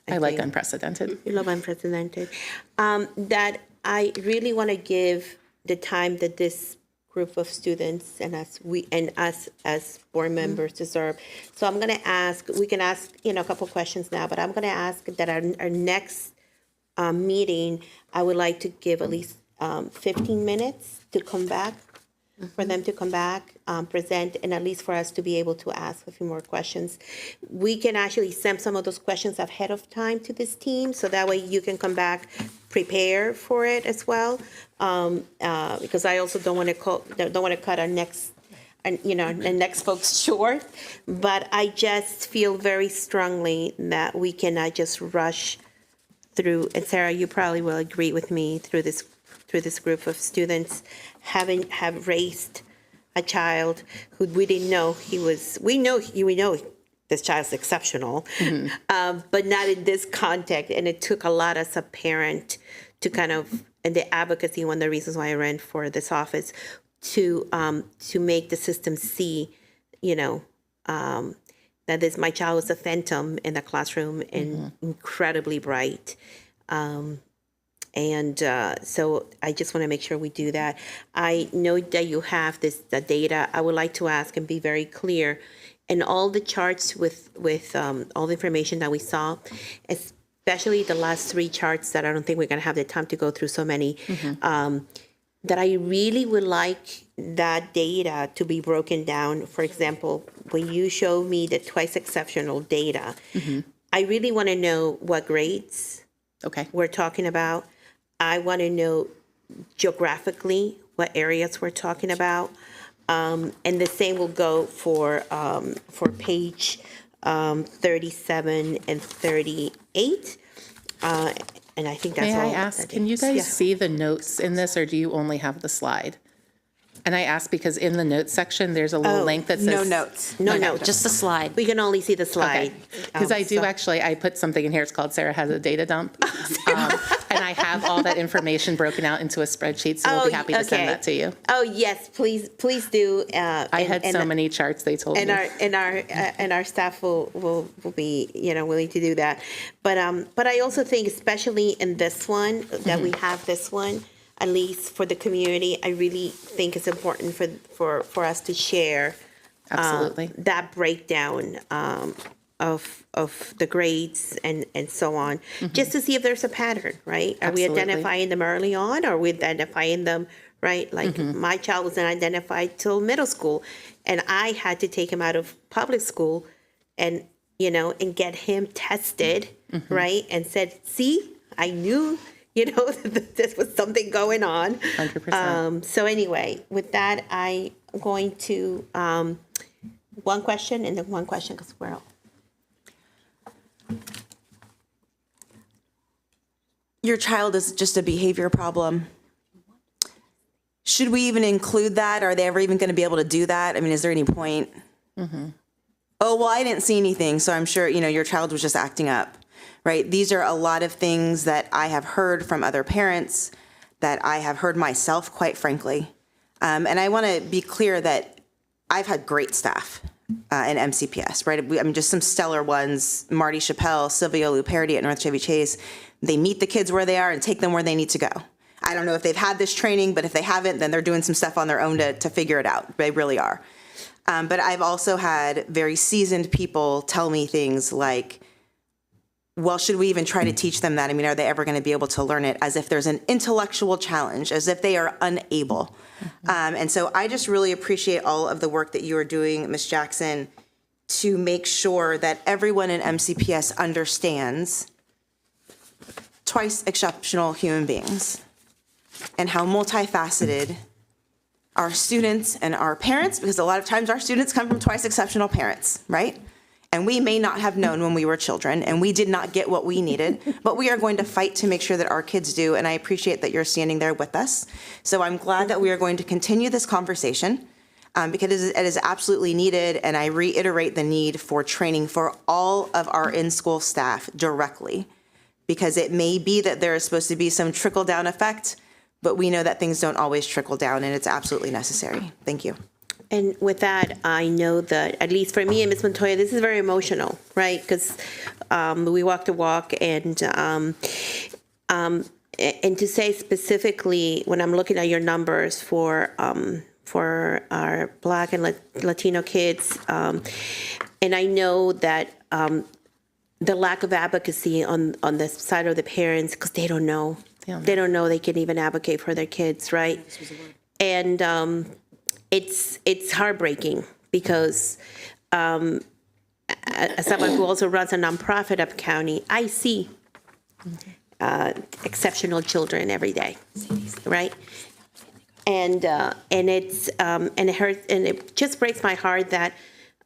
I like think. unprecedented. You love unprecedented. That I really want to give the time that this group of students and us as board members deserve. So I'm going to ask, we can ask, a couple questions now, but I'm going to ask that our next meeting, I would like to give at least 15 minutes to come back, for them to come back, present, and at least for us to be able to ask a few more questions. We can actually send some of those questions ahead of time to this team, so that way you can come back, prepare for it as well. Because I also don't want to cut our next, the next folks short. But I just feel very strongly that we cannot just rush through. And Sarah, you probably will agree with me, through this group of students have raised a child who we didn't know we know this child's exceptional, but not in this context. And it took a lot as a parent to kind of, and the advocacy, one of the reasons why I ran for this office, to make the system see, that my child was a phantom in the classroom and incredibly bright. So I just want to make sure we do that. I know that you have the data. I would like to ask and be very clear, and all the charts with all the information that we saw, especially the last 3 charts that I don't think we're going to have the time to go through so many, that I really would like that data to be broken down. For example, when you show me the twice exceptional data, I really want to know what grades we're talking about. I want to know geographically what areas we're talking about. And the same will go for page 37 and 38. And I think that's all. May I ask, can you guys see the notes in this, or do you only have the slide? And I ask because in the notes section, there's a little link that says... No notes. No notes. Just the slide. We can only see the slide. Because I do actually, I put something in here, it's called Sarah Has a Data Dump. And I have all that information broken out into a spreadsheet, so we'll be happy to send that to you. Oh, yes, please do. I had so many charts, they told me. And our staff will be, willing to do that. But I also think, especially in this one, that we have this one, at least for the community, I really think it's important for us to share Absolutely. That breakdown of the grades and so on, just to see if there's a pattern, right? Are we Absolutely. identifying them early on, or are we identifying them, right? Like my child wasn't identified till middle school, and I had to take him out of public school and, and get him tested, right? And said, see, I knew, that this was something going on. 100%. So anyway, with that, I'm going to, one question and then one question, because we're all. Your child is just a behavior problem. Should we even include that? Are they ever even going to be able to do that? I mean, is there any point? Oh, well, I didn't see anything, so I'm sure, your child was just acting up, right? These are a lot of things that I have heard from other parents, that I have heard myself, quite frankly. And I want to be clear that I've had great staff in MCPS, right? Just some stellar ones. Marty Chappelle, Sylvia Luperdi at North Chevy Chase. They meet the kids where they are and take them where they need to go. I don't know if they've had this training, but if they haven't, then they're doing some stuff on their own to figure it out. They really are. But I've also had very seasoned people tell me things like, well, should we even try to teach them that? I mean, are they ever going to be able to learn it, as if there's an intellectual challenge, as if they are unable? And so I just really appreciate all of the work that you are doing, Ms. Jackson, to make sure that everyone in MCPS understands twice exceptional human beings and how multifaceted our students and our parents, because a lot of times our students come from twice exceptional parents, right? And we may not have known when we were children, and we did not get what we needed, but we are going to fight to make sure that our kids do, and I appreciate that you're standing there with us. So I'm glad that we are going to continue this conversation, because it is absolutely needed, and I reiterate the need for training for all of our in-school staff directly, because it may be that there is supposed to be some trickle-down effect, but we know that things don't always trickle down, and it's absolutely necessary. Thank you. And with that, I know that, at least for me and Ms. Montoya, this is very emotional, right? Because we walk the walk, and to say specifically, when I'm looking at your numbers for our Black and Latino kids, and I know that the lack of advocacy on the side of the parents, because they don't know. They don't know they can even advocate for their kids, right? And it's heartbreaking, because as someone who also runs a nonprofit up county, I see exceptional children every day, right? And it hurts, and it just breaks my heart that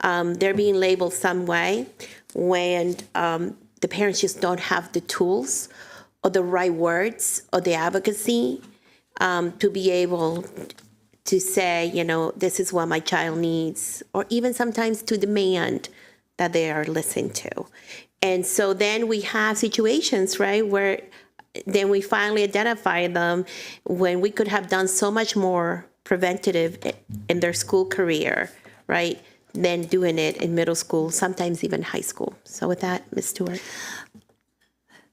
they're being labeled some way when the parents just don't have the tools or the right words or the advocacy to be able to say, this is what my child needs, or even sometimes to demand that they are listened to. And so then we have situations, right, where then we finally identify them when we could have done so much more preventative in their school career, right, than doing it in middle school, sometimes even high school. So with that, Ms. Stewart.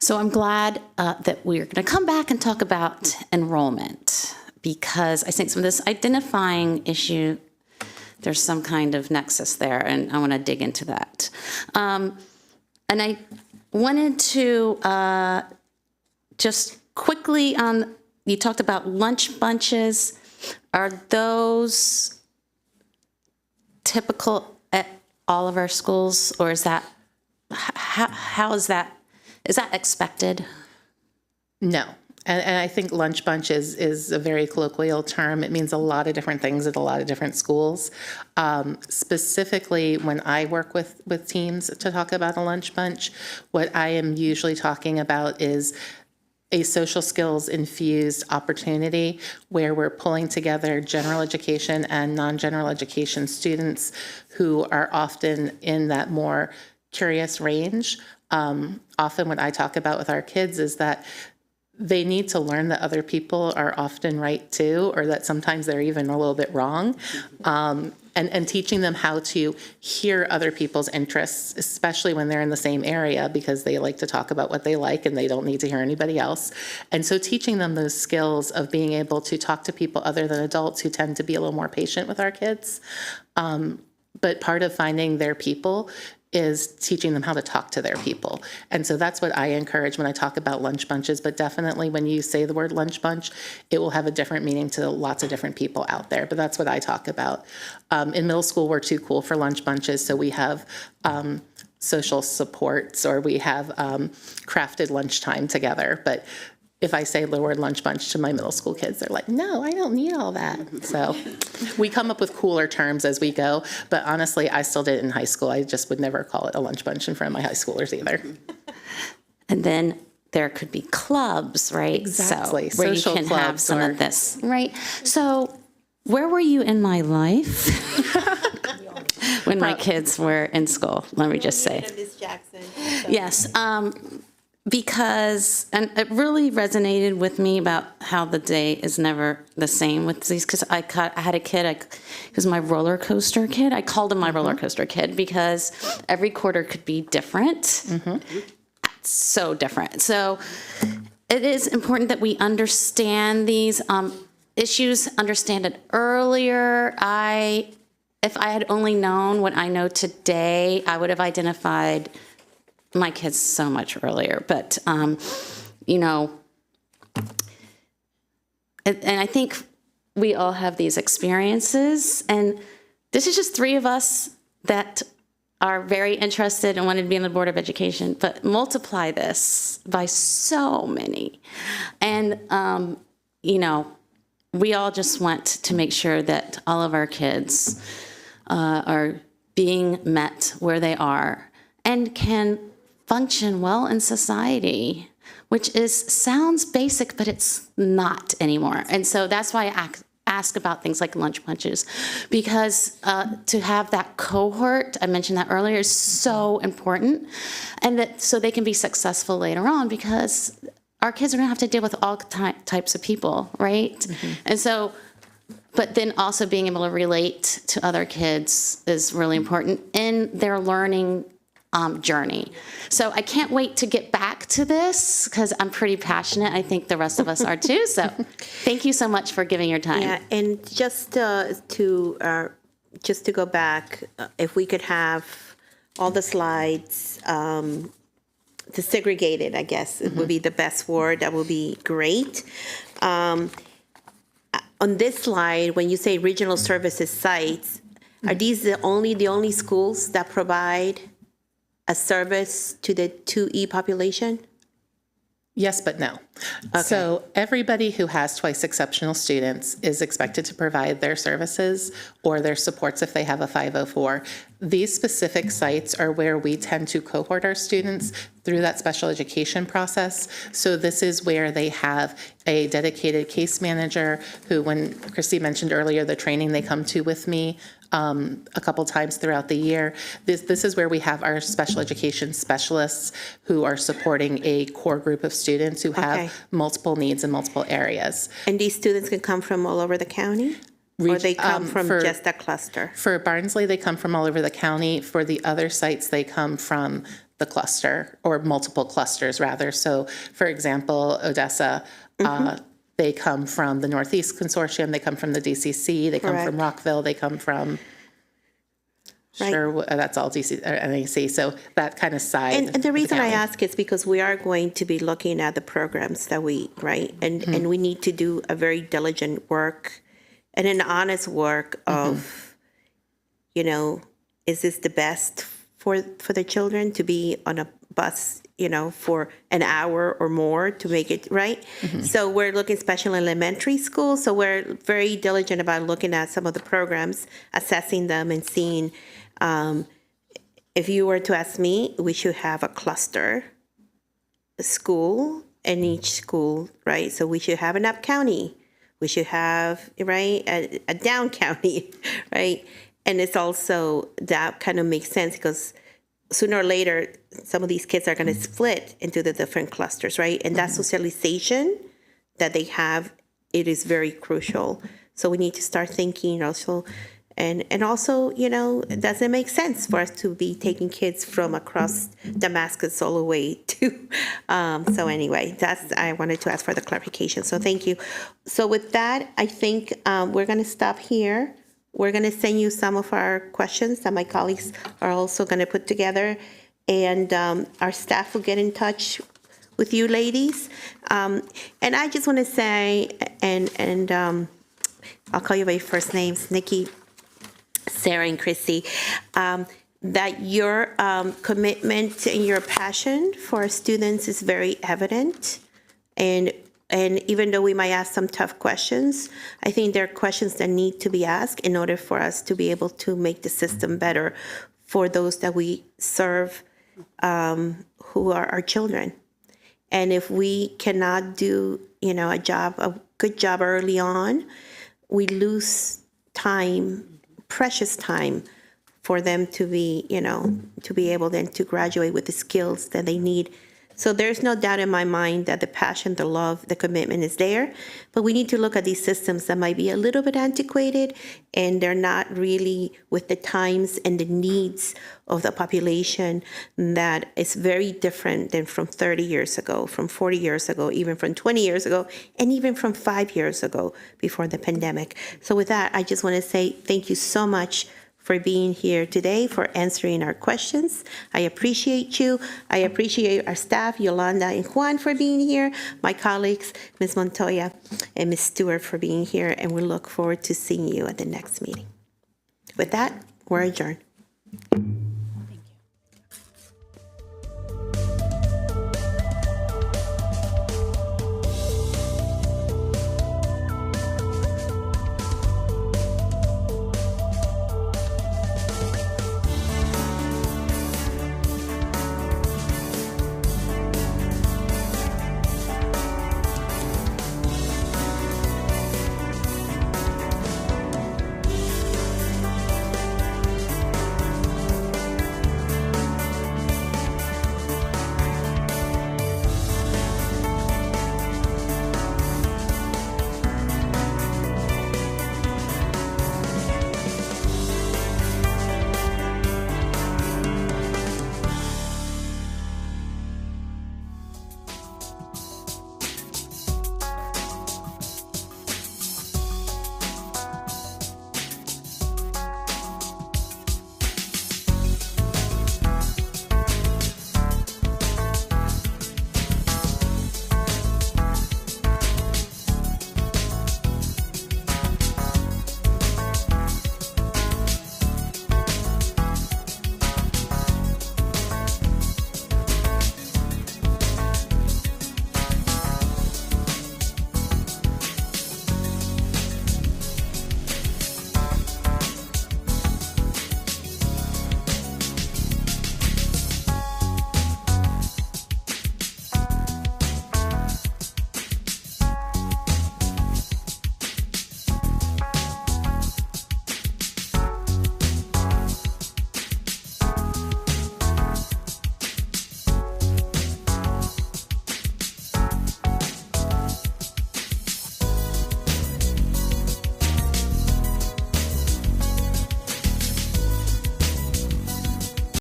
So I'm glad that we're going to come back and talk about enrollment, because I think some of this identifying issue, there's some kind of nexus there, and I want to dig into that. And I wanted to just quickly you talked about lunch bunches. Are those typical at all of our schools, or is that, how is that expected? No. And I think lunch bunch is a very colloquial term. It means a lot of different things at a lot of different schools. Specifically, when I work with teams to talk about a lunch bunch, what I am usually talking about is a social skills infused opportunity where we're pulling together general education and non-general education students who are often in that more curious range. Often what I talk about with our kids is that they need to learn that other people are often right too, or that sometimes they're even a little bit wrong. And teaching them how to hear other people's interests, especially when they're in the same area, because they like to talk about what they like and they don't need to hear anybody else. And so teaching them those skills of being able to talk to people other than adults who tend to be a little more patient with our kids. But part of finding their people is teaching them how to talk to their people. And so that's what I encourage when I talk about lunch bunches, but definitely when you say the word lunch bunch, it will have a different meaning to lots of different people out there, but that's what I talk about. In middle school, we're too cool for lunch bunches, so we have social supports, or we have crafted lunchtime together, but if I say the word lunch bunch to my middle school kids, they're like, no, I don't need all that. So we come up with cooler terms as we go. But honestly, I still did it in high school. I just would never call it a lunch bunch in front of my high schoolers either. And then there could be clubs, right? Exactly. So where Social you can have clubs some of this, right? So where were you in my life when my kids were in school? Let me just say. Ms. Jackson. Yes. Because, and it really resonated with me about how the day is never the same with these, because I had a kid, he was my roller coaster kid. I called him my roller coaster kid because every quarter could be different. So different. So it is important that we understand these issues, understand it earlier. If I had only known what I know today, I would have identified my kids so much earlier. But, you know, and I think we all have these experiences, and this is just 3 of us that are very interested and wanted to be on the Board of Education, but multiply this by so many. And, you know, we all just want to make sure that all of our kids are being met where they are and can function well in society, which sounds basic, but it's not anymore. And so that's why I ask about things like lunch bunches, because to have that cohort, I mentioned that earlier, is so important, and that so they can be successful later on, because our kids are going to have to deal with all types of people, right? Mm-hmm. And so, but then also being able to relate to other kids is really important in their learning journey. So I can't wait to get back to this, because I'm pretty passionate. I think the rest of us are too. So thank you so much for giving your time. Yeah, and just to go back, if we could have all the slides segregated, I guess it would be the best word. That would be great. On this slide, when you say regional services sites, are these the only schools that provide a service to the 2E population? Yes, but no. Okay. So everybody who has twice exceptional students is expected to provide their services or their supports if they have a 504. These specific sites are where we tend to cohort our students through that special education process. So this is where they have a dedicated case manager who, when Christy mentioned earlier, the training they come to with me a couple times throughout the year. This is where we have our special education specialists who are supporting a core group of students who have multiple needs in multiple areas. And these students can come from all over the county? Or they come from just a cluster? For Barnsley, they come from all over the county. For the other sites, they come from the cluster, or multiple clusters rather. So for example, Odessa, they come from the Northeast Consortium, they come from the DCC, they come from Rockville, they come from, that's all DC or NAC, so that kind of side. And the reason I ask is because we are going to be looking at the programs that and we need to do a very diligent work and an honest work of, you know, is this the best for the children to be on a bus, you know, for an hour or more to make it right? So we're looking special elementary school. So we're very diligent about looking at some of the programs, assessing them and seeing, if you were to ask me, we should have a cluster school in each school, right? So we should have an up county. We should have, a down county, right? And it's also, that kind of makes sense because sooner or later, some of these kids are going to split into the different clusters, right? And that socialization that they have, it is very crucial. So we need to start thinking also, and also, you know, does it make sense for us to be taking kids from across Damascus all the way to, so anyway, I wanted to ask for the clarification. So thank you. So with that, I think we're going to stop here. We're going to send you some of our questions that my colleagues are also going to put together, and our staff will get in touch with you ladies. And I just want to say, and I'll call you by your first names, Nikki, Sarah, and Chrissy, that your commitment and your passion for our students is very evident. And even though we might ask some tough questions, I think there are questions that need to be asked in order for us to be able to make the system better for those that we serve, who are our children. And if we cannot do, you know, a good job early on, we lose time, precious time, for them to be, you know, to be able then to graduate with the skills that they need. So there's no doubt in my mind that the passion, the love, the commitment is there, but we need to look at these systems that might be a little bit antiquated and they're not really with the times and the needs of the population, that is very different than from 30 years ago, from 40 years ago, even from 20 years ago, and even from 5 years ago before the pandemic. So with that, I just want to say thank you so much for being here today, for answering our questions. I appreciate you. I appreciate our staff, Yolanda and Juan, for being here, my colleagues, Ms. Montoya and Ms. Stewart, for being here, and we look forward to seeing you at the next meeting. With that, we're adjourned.